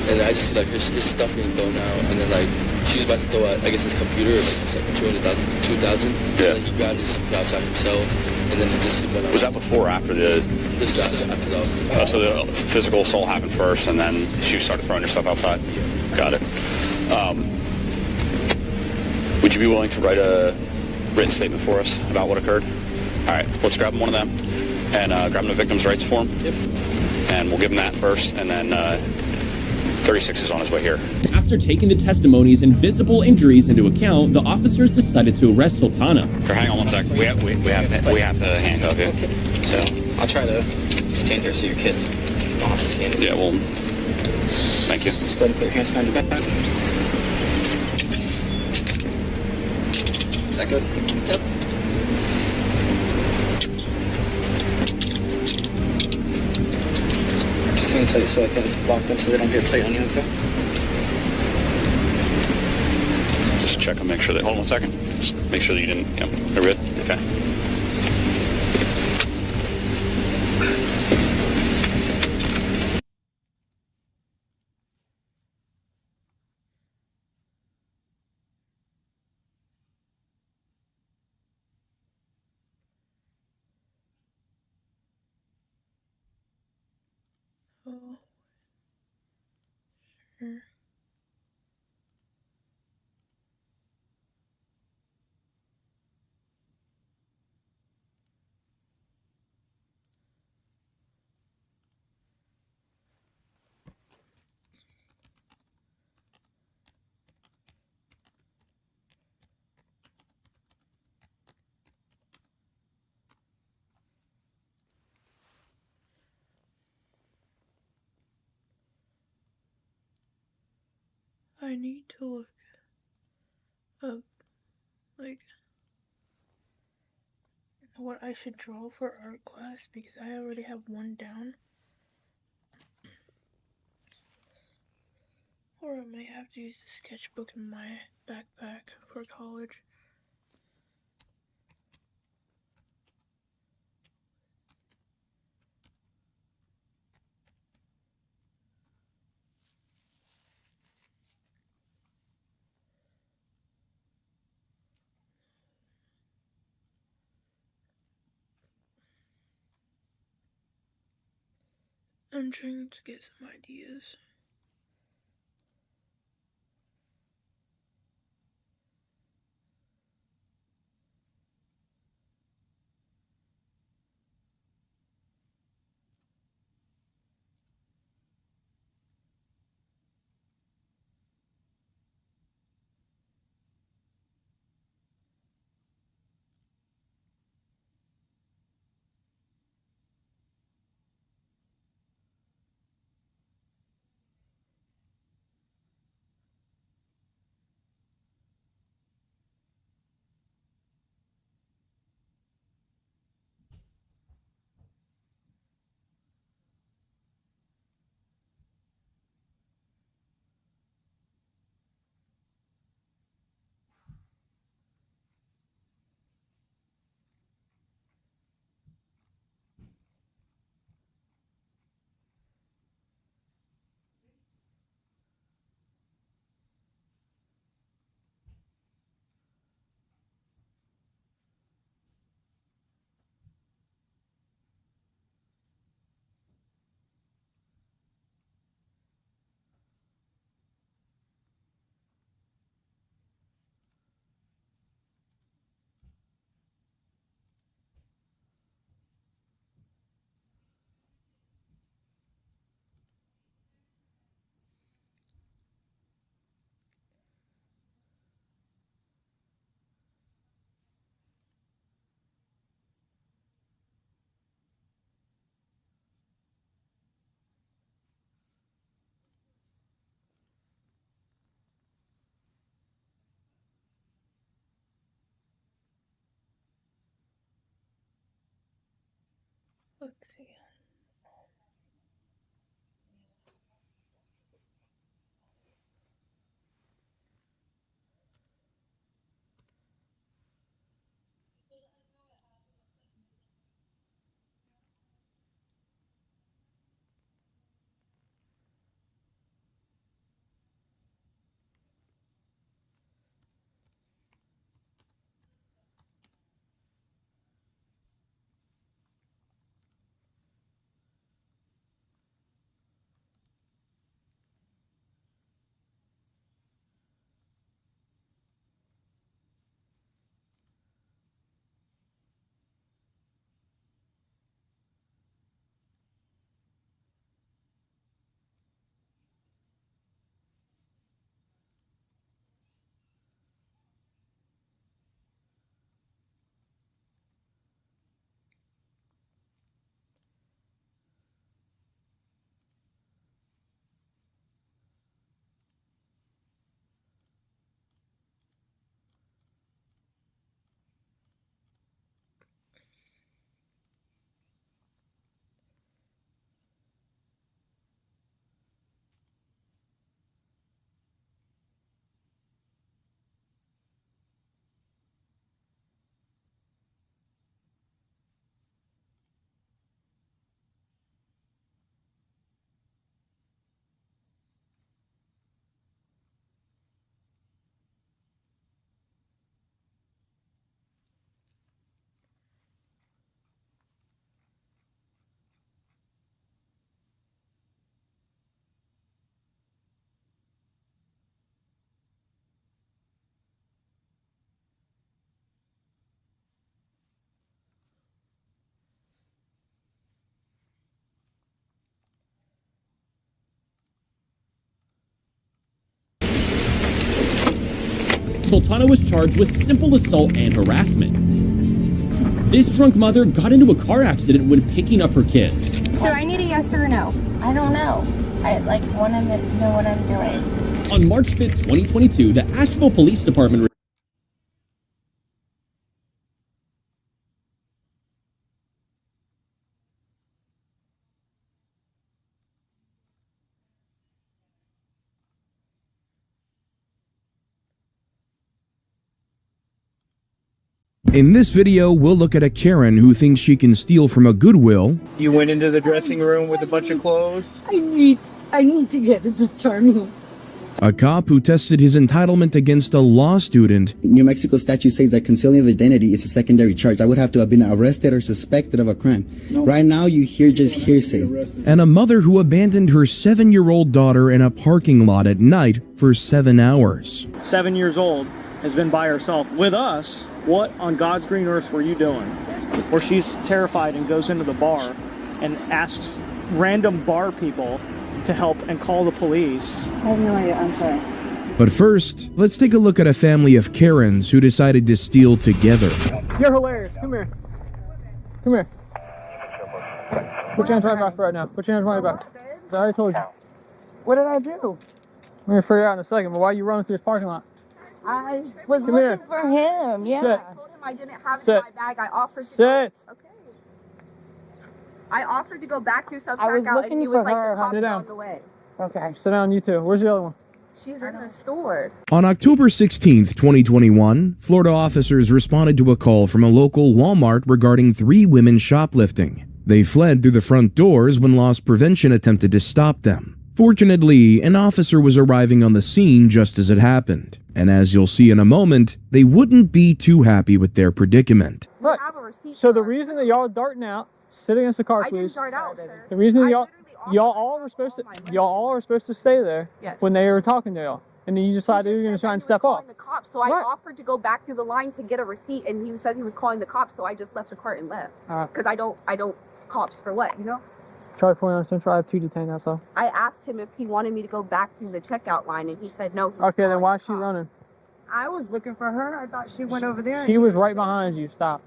[SPEAKER 18] and I just see his stuff being thrown out, and then she was about to throw out, I guess, his computer, $2,000.
[SPEAKER 17] Yeah.
[SPEAKER 18] He grabbed his outside himself, and then he just went out.
[SPEAKER 17] Was that before or after the...
[SPEAKER 18] This after that.
[SPEAKER 17] So the physical assault happened first, and then she started throwing her stuff outside? Yeah. Got it. Would you be willing to write a written statement for us about what occurred? All right, let's grab one of them and grab him the victim's rights form.
[SPEAKER 18] Yep.
[SPEAKER 17] And we'll give him that first, and then 36 is on his way here.
[SPEAKER 15] After taking the testimonies and visible injuries into account, the officers decided to arrest Sultana.
[SPEAKER 17] Hang on one sec. We have to handcuff you. So I'll try to stand here so your kids don't have to see anything. Yeah, well, thank you. Just go ahead and put your hands behind your back. Is that good? Yep. Just hang tight so I can lock them so they don't get tight on you, okay? Just check and make sure that... Hold on 1 second. Just make sure that you didn't... Yep, they're good? Okay.
[SPEAKER 1] Oh. Sure. I need to look up, what I should draw for art class, because I already have one down. Or I might have to use the sketchbook in my backpack for college. I'm trying to get some ideas. Let's see.
[SPEAKER 15] Sultana was charged with simple assault and harassment. This drunk mother got into a car accident when picking up her kids.
[SPEAKER 19] So I need a yes or a no. I don't know. I want to know what I'm doing.
[SPEAKER 15] On March 5th, 2022, the Asheville Police Department
[SPEAKER 20] In this video, we'll look at a Karen who thinks she can steal from a Goodwill.
[SPEAKER 6] You went into the dressing room with a bunch of clothes?
[SPEAKER 21] I need to get an attorney.
[SPEAKER 20] A cop who tested his entitlement against a law student.
[SPEAKER 21] New Mexico statute says that concealing of identity is a secondary charge. I would have to have been arrested or suspected of a crime. Right now, you hear just hearsay.
[SPEAKER 20] And a mother who abandoned her 7-year-old daughter in a parking lot at night for 7 hours.
[SPEAKER 6] 7 years old, has been by herself with us. What on God's green earth were you doing? Where she's terrified and goes into the bar and asks random bar people to help and call the police.
[SPEAKER 8] I have no idea. I'm sorry.
[SPEAKER 20] But first, let's take a look at a family of Karens who decided to steal together.
[SPEAKER 6] You're hilarious. Come here. Come here. Put your hands right back right now. Put your hands right back. I already told you.
[SPEAKER 8] What did I do?
[SPEAKER 6] We're going to figure it out in a second, but why are you running through this parking lot?
[SPEAKER 8] I was
[SPEAKER 6] Come here.
[SPEAKER 8] looking for him. Yeah.
[SPEAKER 6] Sit.
[SPEAKER 8] I told him I didn't have it
[SPEAKER 6] Sit.
[SPEAKER 8] in my bag. I offered to
[SPEAKER 6] Sit.
[SPEAKER 8] Okay. I offered to go back through self
[SPEAKER 19] I was
[SPEAKER 8] checkout,
[SPEAKER 19] looking
[SPEAKER 8] and he was
[SPEAKER 19] for
[SPEAKER 8] like,
[SPEAKER 19] her,
[SPEAKER 8] the cops
[SPEAKER 6] Sit
[SPEAKER 8] are
[SPEAKER 6] down.
[SPEAKER 8] on the way.
[SPEAKER 6] Okay. Sit down, you two. Where's the other one?
[SPEAKER 8] She's in the store.
[SPEAKER 20] On October 16th, 2021, Florida officers responded to a call from a local Walmart regarding 3 women shoplifting. They fled through the front doors when loss prevention attempted to stop them. Fortunately, an officer was arriving on the scene just as it happened. And as you'll see in a moment, they wouldn't be too happy with their predicament.
[SPEAKER 6] Look, so the reason that y'all are darting out, sit against the car,
[SPEAKER 8] I
[SPEAKER 6] please.
[SPEAKER 8] didn't dart out, sir.
[SPEAKER 6] The reason that y'all all were supposed to stay there
[SPEAKER 8] Yes.
[SPEAKER 6] when they were talking to y'all, and then you decided you were gonna try and step off.
[SPEAKER 8] The cops, so I offered to go back through the line to get a receipt, and he said he was calling the cops, so I just left the cart and left. Because I don't cops for what, you know?
[SPEAKER 6] Charlie 49 Central, I have 2 detained, that's all.
[SPEAKER 8] I asked him if he wanted me to go back through the checkout line, and he said no.
[SPEAKER 6] Okay, then why is she running?
[SPEAKER 8] I was looking for her. I thought she went over there.
[SPEAKER 6] She was right behind you. Stop.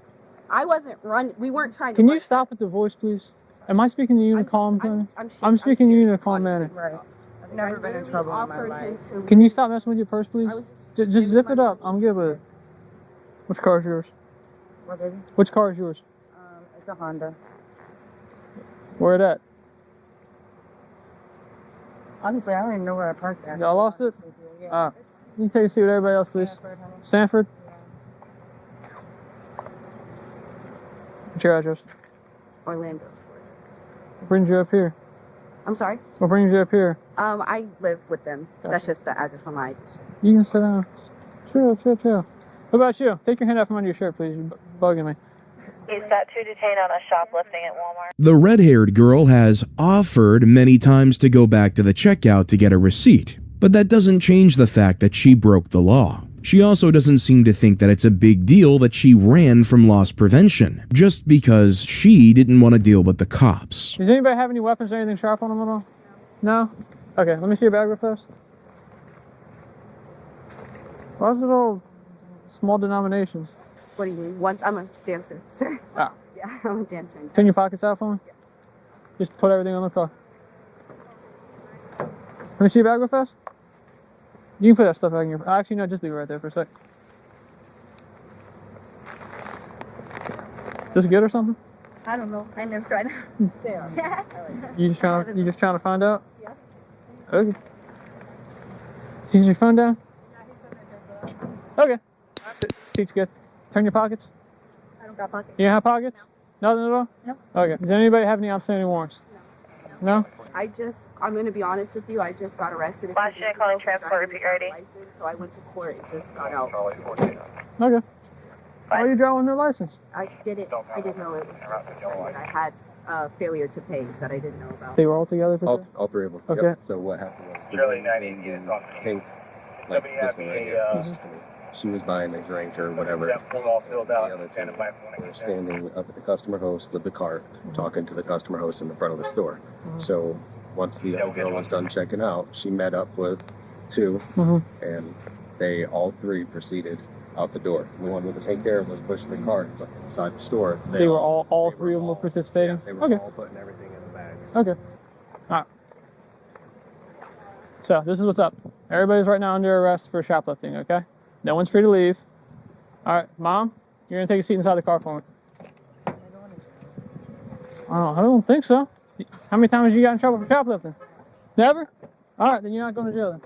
[SPEAKER 8] I wasn't running. We weren't trying to.
[SPEAKER 6] Can you stop with the voice, please? Am I speaking to you in a calm manner? I'm speaking to you in a calm manner.
[SPEAKER 8] Right. I've never been in trouble in my life.
[SPEAKER 6] Can you stop messing with your purse, please? Just zip it up. I'm good with it. Which car is yours?
[SPEAKER 8] What, baby?
[SPEAKER 6] Which car is yours?
[SPEAKER 8] It's a Honda.
[SPEAKER 6] Where it at?
[SPEAKER 8] Honestly, I don't even know where I parked at.
[SPEAKER 6] Y'all lost it? You take a seat with everybody else, please. Sanford? What's your address?
[SPEAKER 8] Orlando.
[SPEAKER 6] What brings you up here?
[SPEAKER 8] I'm sorry?
[SPEAKER 6] What brings you up here?
[SPEAKER 8] I live with them. That's just the address on my address.
[SPEAKER 6] You can sit down. Chill. What about you? Take your hand out from under your shirt, please. You're bugging me.
[SPEAKER 22] He's got 2 detained on a shoplifting at Walmart.
[SPEAKER 20] The red-haired girl has offered many times to go back to the checkout to get a receipt, but that doesn't change the fact that she broke the law. She also doesn't seem to think that it's a big deal that she ran from loss prevention, just because she didn't want to deal with the cops.
[SPEAKER 6] Does anybody have any weapons or anything sharp on them at all? No? Okay, let me see your bag real fast. Why is it all small denominations?
[SPEAKER 8] What do you mean? Once I'm a dancer, sir.
[SPEAKER 6] Ah.
[SPEAKER 8] Yeah, I'm a dancer.
[SPEAKER 6] Turn your pockets out for me? Yeah. Just put everything on the car. Let me see your bag real fast. You can put that stuff back in your... Actually, no, just leave it right there for a sec. Is this good or something?
[SPEAKER 19] I don't know. I never tried.
[SPEAKER 6] You just trying to find out? Yeah. Okay. Use your phone down? Okay. Seat's good. Turn your pockets.
[SPEAKER 19] I don't got pockets.
[SPEAKER 6] You don't have pockets? No. Nothing at all?
[SPEAKER 19] No.
[SPEAKER 6] Okay. Does anybody have any outstanding warrants? No?
[SPEAKER 8] I'm going to be honest with you, I just got arrested.
[SPEAKER 22] Last year, calling transport, repeat ready.
[SPEAKER 8] So I went to court and just got out.
[SPEAKER 6] Okay. Why are you driving no license?
[SPEAKER 8] I didn't know it was suspended. I had failure to pay that I didn't know about.
[SPEAKER 6] They were all together for
[SPEAKER 23] All 3 of them.
[SPEAKER 6] Okay.
[SPEAKER 23] Yep. So what happened was the
[SPEAKER 9] Charlie
[SPEAKER 23] one in pink, like this one right here, closest to me. She was buying a drink or whatever. The other 2 were standing up at the customer host with the cart, talking to the customer host in the front of the store. So once the other girl was done checking out, she met up with 2, and they all 3 proceeded out the door. The one with the pink hair was pushing the cart inside the store.
[SPEAKER 6] They were all 3 of them were participating?
[SPEAKER 23] Yeah, they were all putting everything in the bags.
[SPEAKER 6] Okay. Alright. So, this is what's up. Everybody's right now under arrest for shoplifting, okay? No one's free to leave. Alright, Mom, you're gonna take a seat inside the car for me. I don't think so. How many times have you got in trouble for shoplifting? Never? Alright, then you're not going to jail then.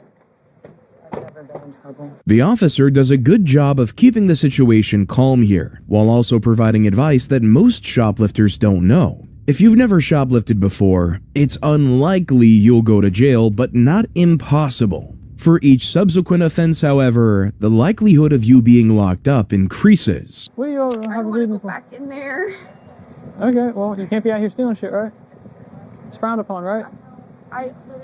[SPEAKER 20] The officer does a good job of keeping the situation calm here, while also providing advice that most shoplifters don't know. If you've never shoplifted before, it's unlikely you'll go to jail, but not impossible. For each subsequent offense, however, the likelihood of you being locked up increases.
[SPEAKER 2] What do you all have a reason for?
[SPEAKER 3] Back in there.
[SPEAKER 2] Okay, well, you can't be out here stealing shit, right? It's frowned upon, right?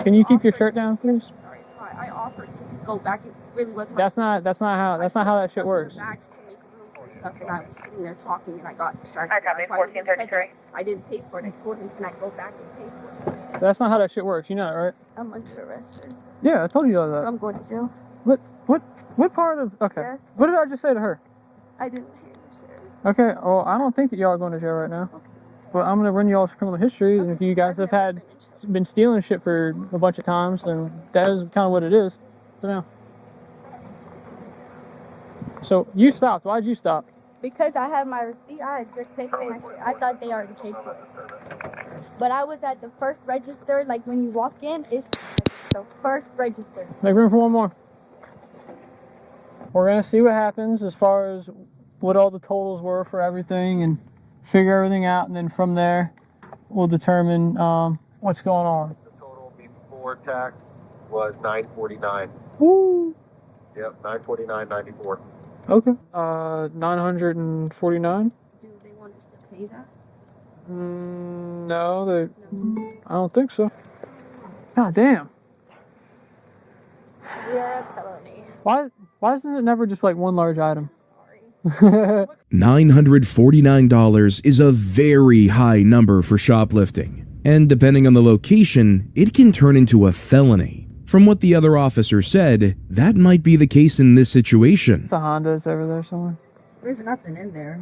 [SPEAKER 2] Can you keep your shirt down, please?
[SPEAKER 3] I offered to go back and really look.
[SPEAKER 2] That's not how that shit works.
[SPEAKER 3] Bags to make room for stuff, and I was sitting there talking, and I got distracted.
[SPEAKER 22] I copy, 1433.
[SPEAKER 3] I didn't pay for it. I told him, can I go back and pay for it?
[SPEAKER 2] That's not how that shit works. You know that, right?
[SPEAKER 3] I'm under arrest, sir.
[SPEAKER 2] Yeah, I told you all that.
[SPEAKER 3] So I'm going to jail.
[SPEAKER 2] What part of? Okay.
[SPEAKER 3] Yes.
[SPEAKER 2] What did I just say to her?
[SPEAKER 3] I didn't hear you, sir.
[SPEAKER 2] Okay. Well, I don't think that y'all are going to jail right now. Okay. But I'm gonna run y'all's criminal history, and if you guys have been stealing shit for a bunch of times, then that is kind of what it is. So now. So you stopped. Why'd you stop?
[SPEAKER 3] Because I had my receipt. I had just paid for my shit. I thought they already paid for it. But I was at the first register. Like when you walk in, it's the first register.
[SPEAKER 2] Make room for one more. We're gonna see what happens as far as what all the totals were for everything and figure everything out, and then from there we'll determine what's going on.
[SPEAKER 23] The total before tax was $949.
[SPEAKER 2] Woo!
[SPEAKER 23] Yep, $949.94.
[SPEAKER 2] Okay. 949.
[SPEAKER 3] Do they want us to pay that?
[SPEAKER 2] No, I don't think so. God damn.
[SPEAKER 3] We are a felony.
[SPEAKER 2] Why isn't it never just like one large item?
[SPEAKER 20] $949 is a very high number for shoplifting, and depending on the location, it can turn into a felony. From what the other officer said, that might be the case in this situation.
[SPEAKER 2] It's a Honda. It's over there somewhere.
[SPEAKER 3] There's nothing in there.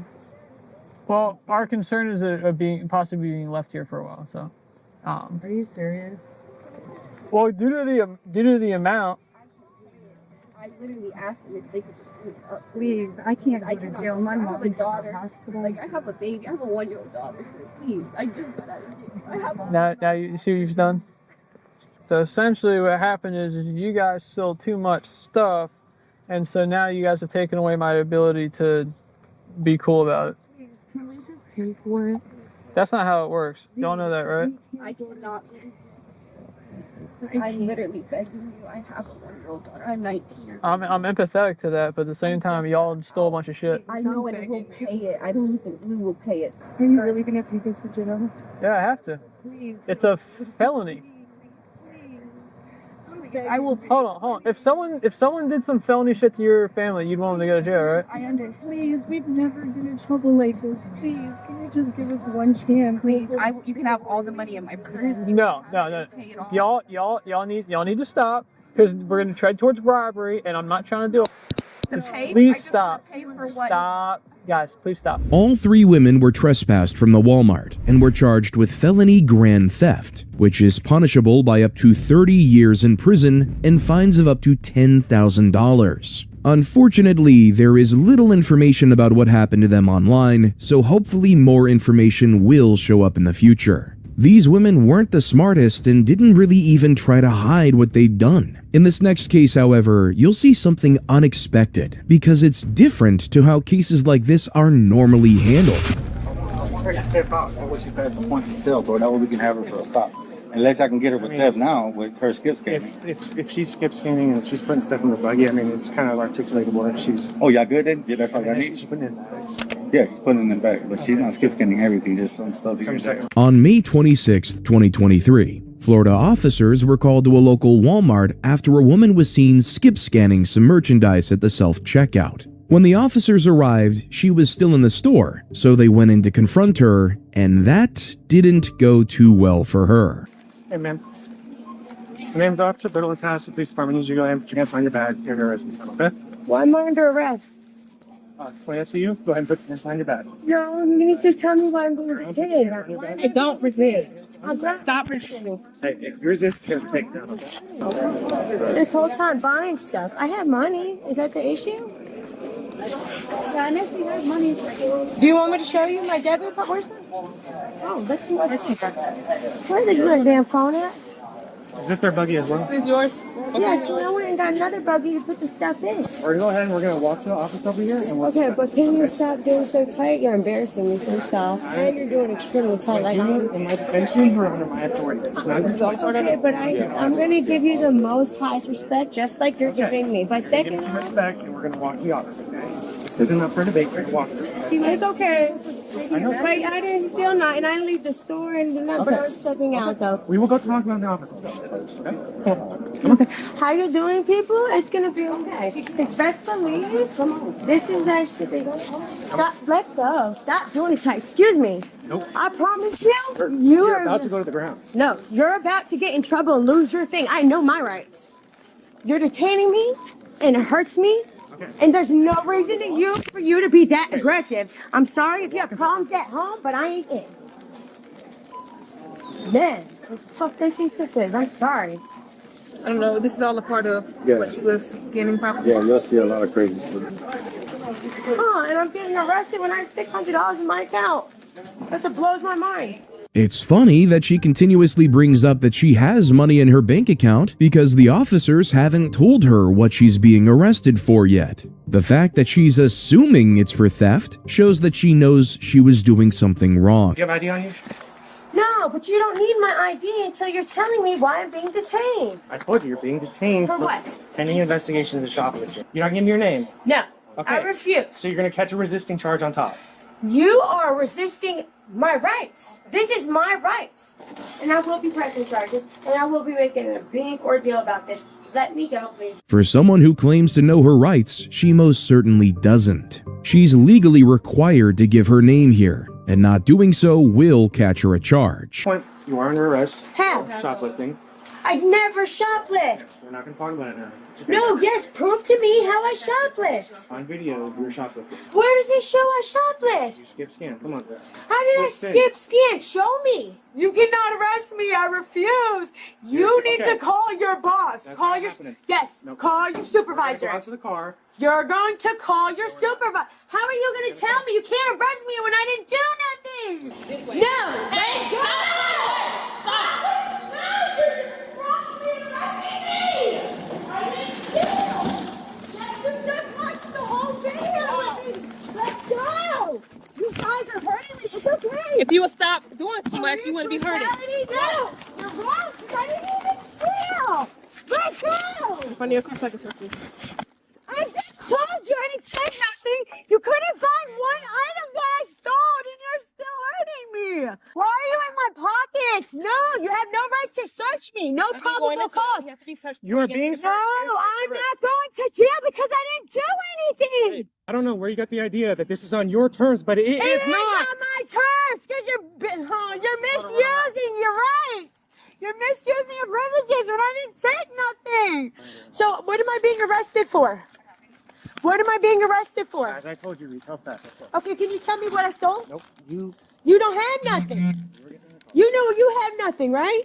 [SPEAKER 2] Well, our concern is possibly being left here for a while. So,
[SPEAKER 3] Are you serious?
[SPEAKER 2] well, due to the amount.
[SPEAKER 3] I literally asked them if they could just please, I can't go to jail. My mom is a daughter. Hospital. Like, I have a baby. I have a 1-year-old daughter. So please, I just got out of jail. I have
[SPEAKER 2] Now you see what you've done? So essentially what happened is you guys stole too much stuff, and so now you guys have taken away my ability to be cool about it.
[SPEAKER 3] Please, can we just pay for it?
[SPEAKER 2] That's not how it works. Y'all know that, right?
[SPEAKER 3] I cannot. I'm literally begging you. I have a 1-year-old daughter. I'm 19.
[SPEAKER 2] I'm empathetic to that, but at the same time, y'all stole a bunch of shit.
[SPEAKER 3] I know, and we'll pay it. I don't think we will pay it.
[SPEAKER 5] Are you really gonna take us to jail?
[SPEAKER 2] Yeah, I have to.
[SPEAKER 5] Please.
[SPEAKER 2] It's a felony.
[SPEAKER 5] I will.
[SPEAKER 2] Hold on. If someone did some felony shit to your family, you'd want them to go to jail, right?
[SPEAKER 5] I understand. Please, we've never been in trouble like this. Please, can you just give us one chance? Please, you can have all the money in my purse.
[SPEAKER 2] No. Y'all need to stop, because we're gonna tread towards bribery, and I'm not trying to do it. Please stop. Stop. Guys, please stop.
[SPEAKER 20] All 3 women were trespassed from the Walmart and were charged with felony grand theft, which is punishable by up to 30 years in prison and fines of up to $10,000. Unfortunately, there is little information about what happened to them online, so hopefully more information will show up in the future. These women weren't the smartest and didn't really even try to hide what they'd done. In this next case, however, you'll see something unexpected, because it's different to how cases like this are normally handled.
[SPEAKER 10] I want her to step out. That way she passed the points of sale, bro. That way we can have her for a stop. Unless I can get her with Dev now with her skip scanning.
[SPEAKER 24] If she's skip scanning and she's putting stuff in the buggy, I mean, it's kind of articulatable. She's.
[SPEAKER 10] Oh, y'all good then? Yeah, that's all I need.
[SPEAKER 24] She's putting it in bags.
[SPEAKER 10] Yeah, she's putting it in the bag, but she's not skip scanning everything, just some stuff.
[SPEAKER 20] On May 26, 2023, Florida officers were called to a local Walmart after a woman was seen skip scanning some merchandise at the self-checkout. When the officers arrived, she was still in the store, so they went in to confront her, and that didn't go too well for her.
[SPEAKER 24] Hey, ma'am. My name's Officer Biddle of Tallahassee Police Department. You go ahead, but you can't find your bag. You're under arrest, okay?
[SPEAKER 5] Why am I under arrest?
[SPEAKER 24] Explain it to you. Go ahead and find your bag.
[SPEAKER 5] No, you need to tell me why I'm being detained. I don't resist. Stop resisting.
[SPEAKER 24] Hey, if you resist, you're going to take it down, okay?
[SPEAKER 5] This whole time buying stuff. I have money. Is that the issue? Yeah, I know she has money. Do you want me to show you my debit card? Where's my... Oh, let's see. Where did you put a damn phone at?
[SPEAKER 24] Is this their buggy as well?
[SPEAKER 16] This is yours?
[SPEAKER 5] Yeah, so I went and got another buggy to put the stuff in.
[SPEAKER 24] We're gonna go ahead and we're gonna walk to the office over here and we'll...
[SPEAKER 5] Okay, but can you stop doing so tight? You're embarrassing me, first off. And you're doing extremely tight. Like,
[SPEAKER 24] in my pension or under my authority? This is not
[SPEAKER 5] okay, but I'm going to give you the most highest respect, just like you're giving me. But second,
[SPEAKER 24] give some respect, and we're gonna walk to the office. Okay? This isn't up for debate. We're gonna walk.
[SPEAKER 5] it's okay. But I didn't still not, and I leave the store and not, but I was stepping out though.
[SPEAKER 24] We will go talk about the office. Let's go.
[SPEAKER 5] Okay. How you doing, people? It's gonna be okay. It's best believe. Come on. This is that shit they don't. Stop. Let go. Stop doing it tight. Excuse me.
[SPEAKER 24] Nope.
[SPEAKER 5] I promise you,
[SPEAKER 24] You're about to go to the ground.
[SPEAKER 5] No, you're about to get in trouble and lose your thing. I know my rights. You're detaining me, and it hurts me.
[SPEAKER 24] Okay.
[SPEAKER 5] And there's no reason for you to be that aggressive. I'm sorry if you have problems at home, but I ain't in. Man, what the fuck they think this is? I'm sorry.
[SPEAKER 16] I don't know. This is all a part of what she was gaining property.
[SPEAKER 9] Yeah, you'll see a lot of crazy stuff.
[SPEAKER 5] And I'm getting arrested when I have $600 in my account. That's what blows my mind.
[SPEAKER 20] It's funny that she continuously brings up that she has money in her bank account because the officers haven't told her what she's being arrested for yet. The fact that she's assuming it's for theft shows that she knows she was doing something wrong.
[SPEAKER 24] Do you have ID on you?
[SPEAKER 5] No, but you don't need my ID until you're telling me why I'm being detained.
[SPEAKER 24] I told you you're being detained
[SPEAKER 5] For what?
[SPEAKER 24] Pending investigation into shoplifting. You're not giving me your name.
[SPEAKER 5] No,
[SPEAKER 24] Okay.
[SPEAKER 5] I refuse.
[SPEAKER 24] So you're gonna catch a resisting charge on top.
[SPEAKER 5] You are resisting my rights. This is my rights. And I will be pressing charges, and I will be making a big ordeal about this. Let me go, please.
[SPEAKER 20] For someone who claims to know her rights, she most certainly doesn't. She's legally required to give her name here, and not doing so will catch her a charge.
[SPEAKER 24] You are under arrest.
[SPEAKER 5] How?
[SPEAKER 24] Shoplifting.
[SPEAKER 5] I never shoplift.
[SPEAKER 24] We're not gonna talk about it now.
[SPEAKER 5] No, yes, prove to me how I shoplift.
[SPEAKER 24] On video, you were shoplifting.
[SPEAKER 5] Where does it show I shoplift?
[SPEAKER 24] Skip scan. Come on.
[SPEAKER 5] How did I skip scan? Show me. You cannot arrest me. I refuse. You need to call your boss.
[SPEAKER 24] That's
[SPEAKER 5] Call
[SPEAKER 24] not
[SPEAKER 5] your
[SPEAKER 24] happening.
[SPEAKER 5] yes.
[SPEAKER 24] Nope.
[SPEAKER 5] Call your supervisor.
[SPEAKER 24] Go out to the car.
[SPEAKER 5] You're going to call your supervisor. How are you going to tell me you can't arrest me when I didn't do nothing? No. Hey, go! Stop!
[SPEAKER 16] If you would stop doing too much, you wouldn't be hurting.
[SPEAKER 5] No, you're wrong. I didn't even steal. Let go.
[SPEAKER 16] Funny, of course I can circle.
[SPEAKER 5] I just told you I didn't take nothing. You couldn't find one item that I stole, and you're still hurting me. Why are you in my pockets? No, you have no right to search me. No probable cause.
[SPEAKER 16] You have to be searched.
[SPEAKER 24] You are being searched.
[SPEAKER 5] No, I'm not going to jail because I didn't do anything.
[SPEAKER 24] I don't know where you got the idea that this is on your terms, but it is
[SPEAKER 5] It
[SPEAKER 24] not.
[SPEAKER 5] is on my terms because you're misusing your rights. You're misusing your privileges when I didn't take nothing. So what am I being arrested for? What am I being arrested for?
[SPEAKER 24] As I told you, retail theft.
[SPEAKER 5] Okay, can you tell me what I stole?
[SPEAKER 24] Nope.
[SPEAKER 5] You don't have nothing. You know you have nothing, right?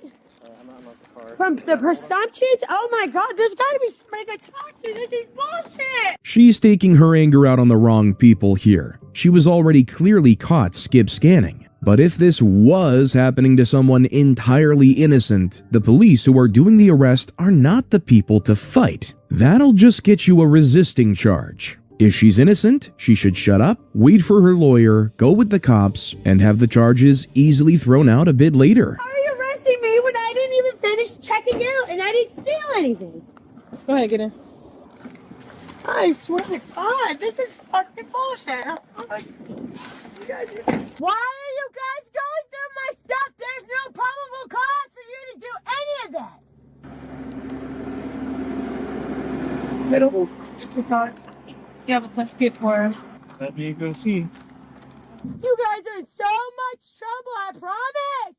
[SPEAKER 5] From the presumptions? Oh my God, there's got to be somebody to talk to. This is bullshit.
[SPEAKER 20] She's taking her anger out on the wrong people here. She was already clearly caught skip scanning. But if this was happening to someone entirely innocent, the police who are doing the arrest are not the people to fight. That'll just get you a resisting charge. If she's innocent, she should shut up, wait for her lawyer, go with the cops, and have the charges easily thrown out a bit later.
[SPEAKER 5] How are you arresting me when I didn't even finish checking out and I didn't steal anything?
[SPEAKER 16] Go ahead, get in.
[SPEAKER 5] I swear to God, this is fucking bullshit. Why are you guys going through my stuff? There's no probable cause for you to do any of that.
[SPEAKER 16] Middle. You have a plus skip for.
[SPEAKER 24] Let me go see.
[SPEAKER 5] You guys are in so much trouble, I promise.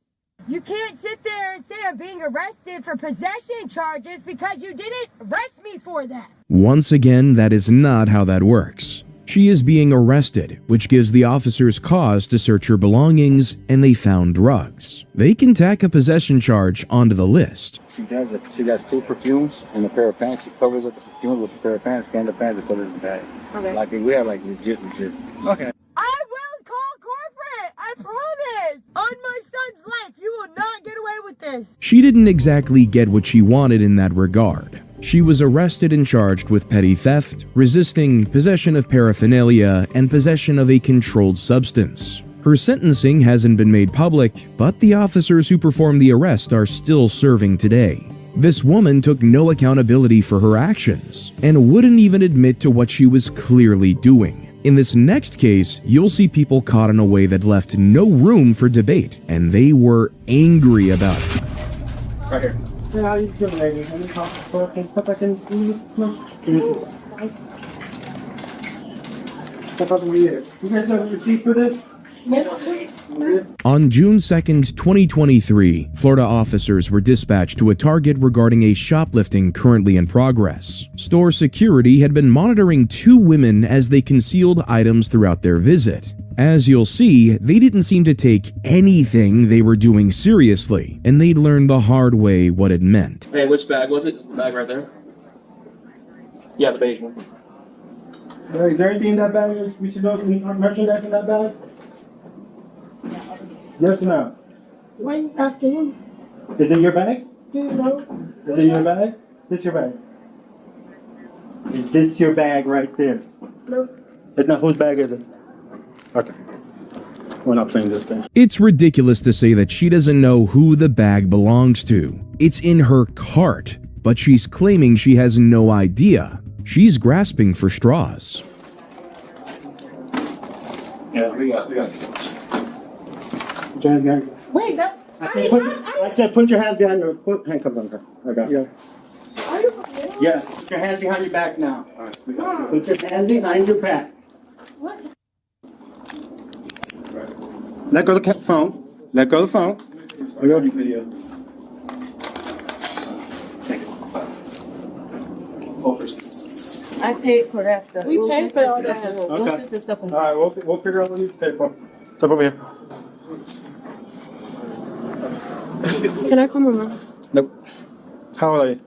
[SPEAKER 5] You can't sit there and say I'm being arrested for possession charges because you didn't arrest me for that.
[SPEAKER 20] Once again, that is not how that works. She is being arrested, which gives the officers cause to search her belongings, and they found drugs. They can tack a possession charge onto the list.
[SPEAKER 10] She does it. She got 2 perfumes and a pair of pants. She covers up the perfumes with a pair of pants, scanned the pants, and put it in the bag.
[SPEAKER 16] Okay.
[SPEAKER 10] Like we have like legit.
[SPEAKER 24] Okay.
[SPEAKER 5] I will call corporate. I promise. On my son's life, you will not get away with this. this.
[SPEAKER 20] She didn't exactly get what she wanted in that regard. She was arrested and charged with petty theft, resisting, possession of paraphernalia, and possession of a controlled substance. Her sentencing hasn't been made public, but the officers who performed the arrest are still serving today. This woman took no accountability for her actions and wouldn't even admit to what she was clearly doing. In this next case, you'll see people caught in a way that left no room for debate, and they were angry about it.
[SPEAKER 24] Right here. Yeah, how you doing, lady? Let me talk for stuff I can see. Step up over here. You guys have a receipt for this?
[SPEAKER 20] On June 2nd, 2023, Florida officers were dispatched to a Target regarding a shoplifting currently in progress. Store security had been monitoring two women as they concealed items throughout their visit. As you'll see, they didn't seem to take anything they were doing seriously, and they'd learned the hard way what it meant.
[SPEAKER 24] Hey, which bag was it? It's the bag right there. Yeah, the beige one. Is there anything in that bag we should know? Merchandise in that bag? Yes or no?
[SPEAKER 3] Why are you asking him?
[SPEAKER 24] Is it your bag?
[SPEAKER 3] No.
[SPEAKER 24] Is it your bag? This your bag? Is this your bag right there?
[SPEAKER 3] No.
[SPEAKER 24] It's not. Whose bag is it? Okay. We're not playing this game.
[SPEAKER 20] It's ridiculous to say that she doesn't know who the bag belongs to. It's in her cart, but she's claiming she has no idea. She's grasping for straws.
[SPEAKER 24] Yeah, we got.
[SPEAKER 3] Wait,
[SPEAKER 24] I said put your hands behind your handcuffs on her. Okay. Yeah.
[SPEAKER 3] Are you okay?
[SPEAKER 24] Yes. Put your hands behind your back now. All right. Put your hands behind your back.
[SPEAKER 3] What?
[SPEAKER 24] Let go of the phone. Let go of the phone. Let go. Video.
[SPEAKER 19] I paid for that stuff.
[SPEAKER 3] We paid for all that.
[SPEAKER 24] Okay. All right. We'll figure out what you pay for. Step over here.
[SPEAKER 3] Can I come around?
[SPEAKER 24] Nope. How old are you?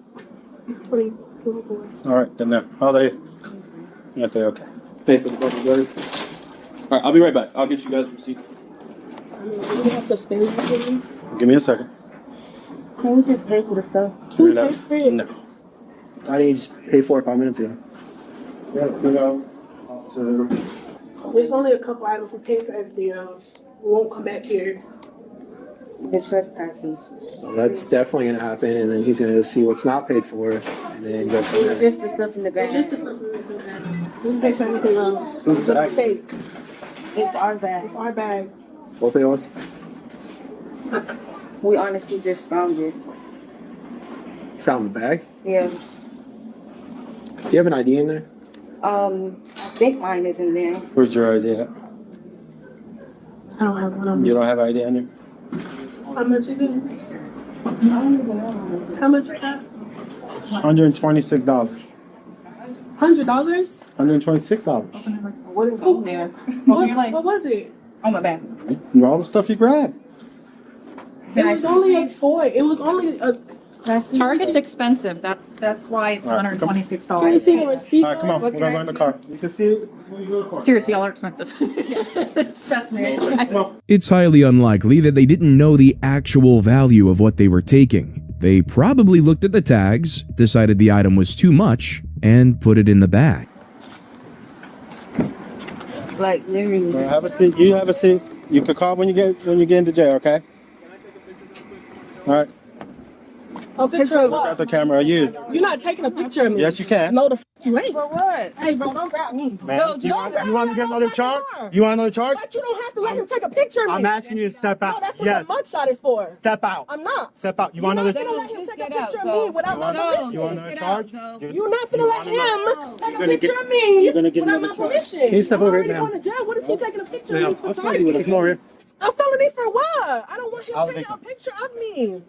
[SPEAKER 3] 24.
[SPEAKER 24] All right, then no. How old are you? Okay, okay. Pay for the bubble guard. All right, I'll be right back. I'll get you guys a receipt.
[SPEAKER 3] Do you have to stay with me?
[SPEAKER 24] Give me a second.
[SPEAKER 19] Can we just pay for the stuff?
[SPEAKER 3] Can we pay for it?
[SPEAKER 24] No. I didn't just pay for it 5 minutes ago. Yeah, fill out.
[SPEAKER 3] There's only a couple items. We pay for everything else. We won't come back here.
[SPEAKER 19] The trespassing.
[SPEAKER 24] Well, that's definitely going to happen, and then he's going to see what's not paid for, and then go from
[SPEAKER 19] It's
[SPEAKER 24] there.
[SPEAKER 19] just the stuff in the bag.
[SPEAKER 3] It's just the stuff in the bag. We pay for everything else.
[SPEAKER 24] Who's
[SPEAKER 3] It's a
[SPEAKER 24] bag?
[SPEAKER 3] mistake.
[SPEAKER 19] It's our bag.
[SPEAKER 3] It's our bag.
[SPEAKER 24] Both of yours?
[SPEAKER 19] We honestly just found it.
[SPEAKER 24] Found the bag?
[SPEAKER 19] Yes.
[SPEAKER 24] Do you have an ID in there?
[SPEAKER 19] I think mine is in there.
[SPEAKER 24] Where's your ID at?
[SPEAKER 3] I don't have one on me.
[SPEAKER 24] You don't have ID in there?
[SPEAKER 3] How much is it? How much is that?
[SPEAKER 24] $126.
[SPEAKER 3] $100?
[SPEAKER 24] $126.
[SPEAKER 19] What is in there?
[SPEAKER 3] What was it?
[SPEAKER 19] On my back.
[SPEAKER 24] All the stuff you grabbed.
[SPEAKER 3] It was only a toy. It was only a.
[SPEAKER 4] Target's expensive. That's why it's
[SPEAKER 24] All right,
[SPEAKER 4] $126.
[SPEAKER 3] Can you see the receipt?
[SPEAKER 24] All right, come on. We're going to go in the car. You can see it.
[SPEAKER 4] Seriously, y'all are expensive. Yes, trust me.
[SPEAKER 20] It's highly unlikely that they didn't know the actual value of what they were taking. They probably looked at the tags, decided the item was too much, and put it in the bag.
[SPEAKER 19] Like literally.
[SPEAKER 24] Have a seat. You have a seat. You can call when you get into jail, okay? All right.
[SPEAKER 3] A picture of
[SPEAKER 24] Got
[SPEAKER 3] what?
[SPEAKER 24] the camera.
[SPEAKER 3] You're not taking a picture of me.
[SPEAKER 24] Yes, you can.
[SPEAKER 3] No, the f you ain't.
[SPEAKER 19] For what?
[SPEAKER 3] Hey, bro, don't grab me.
[SPEAKER 24] Man,
[SPEAKER 3] No,
[SPEAKER 24] you want to get another charge? You want another charge?
[SPEAKER 3] But you don't have to let him take a picture of me.
[SPEAKER 24] I'm asking you to step out.
[SPEAKER 3] No, that's what
[SPEAKER 24] Yes.
[SPEAKER 3] the mugshot is for.
[SPEAKER 24] Step out.
[SPEAKER 3] I'm not.
[SPEAKER 24] Step out. You want
[SPEAKER 3] You're
[SPEAKER 24] another?
[SPEAKER 3] not gonna let him take a
[SPEAKER 19] Get out,
[SPEAKER 3] picture
[SPEAKER 19] so-
[SPEAKER 3] of me without my permission.
[SPEAKER 24] You want another charge?
[SPEAKER 3] You're not gonna let him take a
[SPEAKER 24] gonna
[SPEAKER 3] picture
[SPEAKER 24] get-
[SPEAKER 3] of me
[SPEAKER 24] you're gonna get
[SPEAKER 3] without
[SPEAKER 24] another
[SPEAKER 3] my
[SPEAKER 24] charge.
[SPEAKER 3] permission.
[SPEAKER 24] Can you step over here,
[SPEAKER 3] I'm
[SPEAKER 24] ma'am?
[SPEAKER 3] already going to jail. What is he taking a picture of me for?
[SPEAKER 24] Come over here.
[SPEAKER 3] A felony for what? I don't want him
[SPEAKER 24] I'll
[SPEAKER 3] taking
[SPEAKER 24] take
[SPEAKER 3] a picture of me.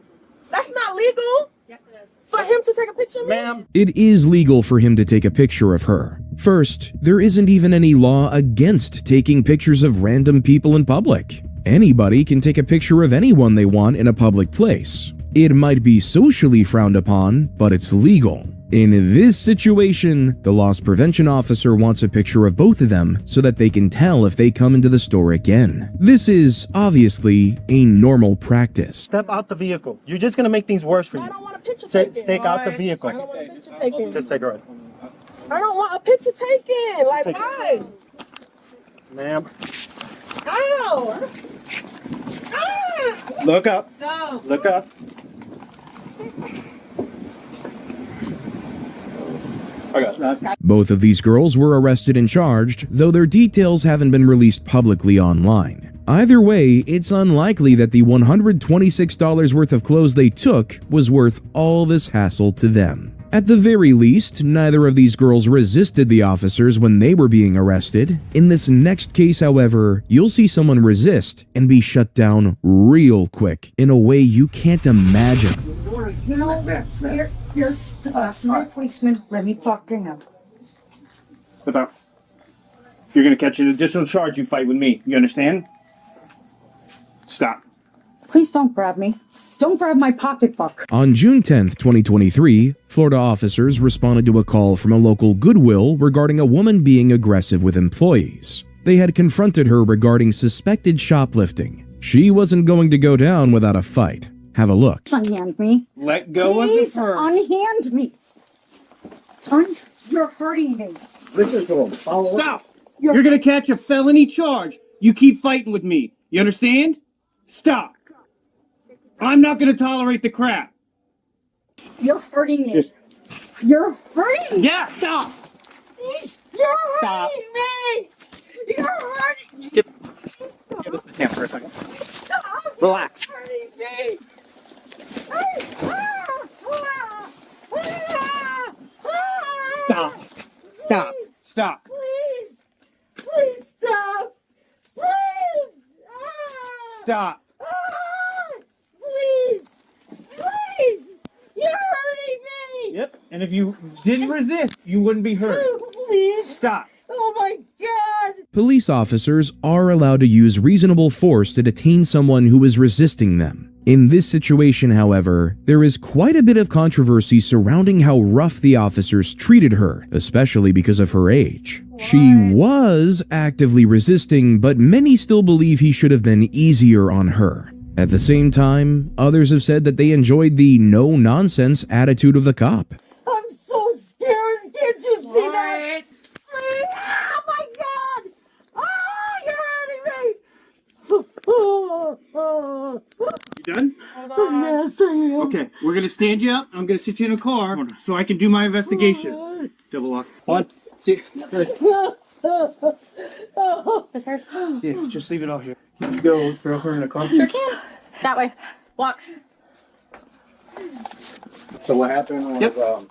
[SPEAKER 3] That's not legal. Yes, it is. For him to take a picture of me?
[SPEAKER 24] Ma'am.
[SPEAKER 20] It is legal for him to take a picture of her. First, there isn't even any law against taking pictures of random people in public. Anybody can take a picture of anyone they want in a public place. It might be socially frowned upon, but it's legal. In this situation, the loss prevention officer wants a picture of both of them so that they can tell if they come into the store again. This is obviously a normal practice.
[SPEAKER 24] Step out the vehicle. You're just gonna make things worse for you.
[SPEAKER 5] I don't want a picture
[SPEAKER 24] Stay
[SPEAKER 5] taken.
[SPEAKER 24] out the vehicle.
[SPEAKER 5] I don't want a picture taken.
[SPEAKER 24] Just take her out.
[SPEAKER 5] I don't want a picture taken. Like,
[SPEAKER 24] Take it.
[SPEAKER 5] why?
[SPEAKER 24] Ma'am.
[SPEAKER 5] Ow! Ah!
[SPEAKER 24] Look up.
[SPEAKER 5] So.
[SPEAKER 24] Look up.
[SPEAKER 20] Both of these girls were arrested and charged, though their details haven't been released publicly online. Either way, it's unlikely that the $126 worth of clothes they took was worth all this hassle to them. At the very least, neither of these girls resisted the officers when they were being arrested. In this next case, however, you'll see someone resist and be shut down real quick in a way you can't imagine.
[SPEAKER 5] You know, here's some policeman. Let me talk to him.
[SPEAKER 24] Step out. If you're gonna catch an additional charge, you fight with me. You understand? Stop.
[SPEAKER 5] Please don't grab me. Don't grab my pocketbook.
[SPEAKER 20] On June 10th, 2023, Florida officers responded to a call from a local Goodwill regarding a woman being aggressive with employees. They had confronted her regarding suspected shoplifting. She wasn't going to go down without a fight. Have a look.
[SPEAKER 5] Unhand me.
[SPEAKER 24] Let go
[SPEAKER 5] Please
[SPEAKER 24] of the purse.
[SPEAKER 5] unhand me. You're hurting me.
[SPEAKER 24] Listen to him. Stop. You're gonna catch a felony charge. You keep fighting with me. You understand? Stop. I'm not gonna tolerate the crap.
[SPEAKER 5] You're hurting me.
[SPEAKER 24] Just-
[SPEAKER 5] You're hurting me.
[SPEAKER 24] Yeah, stop.
[SPEAKER 5] Please, you're
[SPEAKER 24] Stop.
[SPEAKER 5] hurting me. You're hurting me.
[SPEAKER 24] Give us the camera for a second.
[SPEAKER 5] Stop.
[SPEAKER 24] Relax.
[SPEAKER 5] You're hurting me.
[SPEAKER 24] Stop. Stop. Stop.
[SPEAKER 5] Please. Please stop. Please.
[SPEAKER 24] Stop.
[SPEAKER 5] Please. Please. You're hurting me.
[SPEAKER 24] Yep. And if you didn't resist, you wouldn't be hurt.
[SPEAKER 5] Please.
[SPEAKER 24] Stop.
[SPEAKER 5] Oh my God.
[SPEAKER 20] Police officers are allowed to use reasonable force to detain someone who is resisting them. In this situation, however, there is quite a bit of controversy surrounding how rough the officers treated her, especially because of her age. She was actively resisting, but many still believe he should have been easier on her. At the same time, others have said that they enjoyed the no-nonsense attitude of the cop.
[SPEAKER 5] I'm so scared. Can't you see that? Please. Oh my God. Oh, you're hurting me.
[SPEAKER 24] You done?
[SPEAKER 5] Yes, I am.
[SPEAKER 24] Okay, we're gonna stand you up. I'm gonna sit you in a car so I can do my investigation. Double lock. 1, 2, 3.
[SPEAKER 4] Is this hers?
[SPEAKER 24] Yeah, just leave it all here. You go throw her in a car.
[SPEAKER 4] Sure can. That way. Walk.
[SPEAKER 23] So what happened was,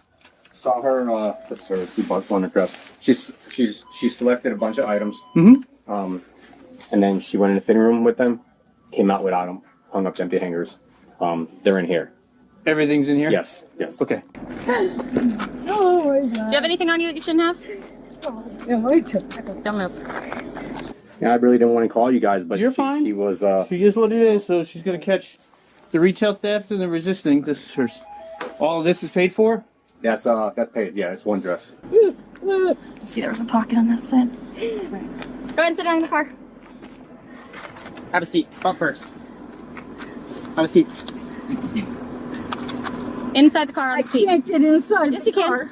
[SPEAKER 23] saw her. That's her 2 bucks on her dress. She selected a bunch of items.
[SPEAKER 24] Mm-hmm.
[SPEAKER 23] And then she went in the fitting room with them. Came out without them. Hung up to empty hangers. They're in here.
[SPEAKER 24] Everything's in here?
[SPEAKER 23] Yes. Yes.
[SPEAKER 24] Okay.
[SPEAKER 5] Oh my God.
[SPEAKER 4] Do you have anything on you that you shouldn't have?
[SPEAKER 5] No, I took.
[SPEAKER 4] Don't move.
[SPEAKER 23] Yeah, I really didn't want to call you guys, but
[SPEAKER 24] You're fine.
[SPEAKER 23] She was.
[SPEAKER 24] She is what it is, so she's gonna catch the retail theft and the resisting. This is hers. All of this is paid for?
[SPEAKER 23] That's paid. Yeah, it's one dress.
[SPEAKER 4] See, there was a pocket on that side. Go ahead and sit down in the car. Have a seat. Front first. Have a seat. Inside the car.
[SPEAKER 5] I can't get inside
[SPEAKER 4] Yes,
[SPEAKER 5] the
[SPEAKER 4] you
[SPEAKER 5] car.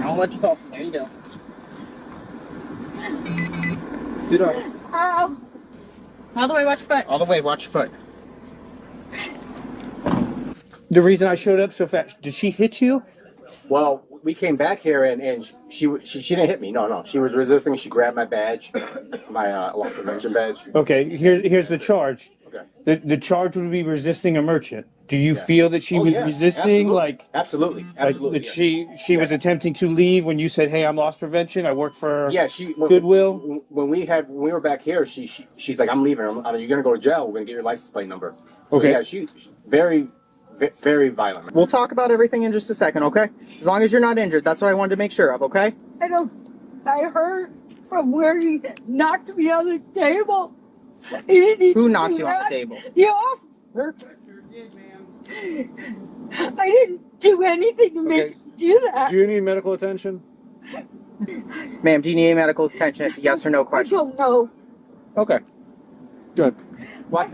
[SPEAKER 24] I'll let you go. There you go. Scoot up.
[SPEAKER 5] Ow.
[SPEAKER 4] All the way, watch your foot.
[SPEAKER 24] All the way, watch your foot. The reason I showed up so fast, did she hit you?
[SPEAKER 23] Well, we came back here and she didn't hit me. No. She was resisting. She grabbed my badge, my loss prevention badge.
[SPEAKER 24] Okay, here's the charge.
[SPEAKER 23] Okay.
[SPEAKER 24] The charge would be resisting a merchant. Do you feel that she was resisting?
[SPEAKER 23] Absolutely.
[SPEAKER 24] That she was attempting to leave when you said, "Hey, I'm loss prevention. I work for Goodwill."
[SPEAKER 23] When we were back here, she's like, "I'm leaving. You're gonna go to jail. We're gonna get your license plate number." So,
[SPEAKER 24] Okay.
[SPEAKER 23] Yeah, she's very violent.
[SPEAKER 7] We'll talk about everything in just a second, okay? As long as you're not injured, that's what I wanted to make sure of, okay?
[SPEAKER 5] I hurt from where you knocked me on the table. You didn't
[SPEAKER 7] Who
[SPEAKER 5] do
[SPEAKER 7] knocked you on
[SPEAKER 5] that.
[SPEAKER 7] the table?
[SPEAKER 5] The officer. I didn't do anything to make you do that.
[SPEAKER 11] Do you need medical attention?
[SPEAKER 7] Ma'am, do you need medical attention? It's a yes or no
[SPEAKER 5] I
[SPEAKER 7] question.
[SPEAKER 5] don't know.
[SPEAKER 11] Okay. Good.
[SPEAKER 7] What?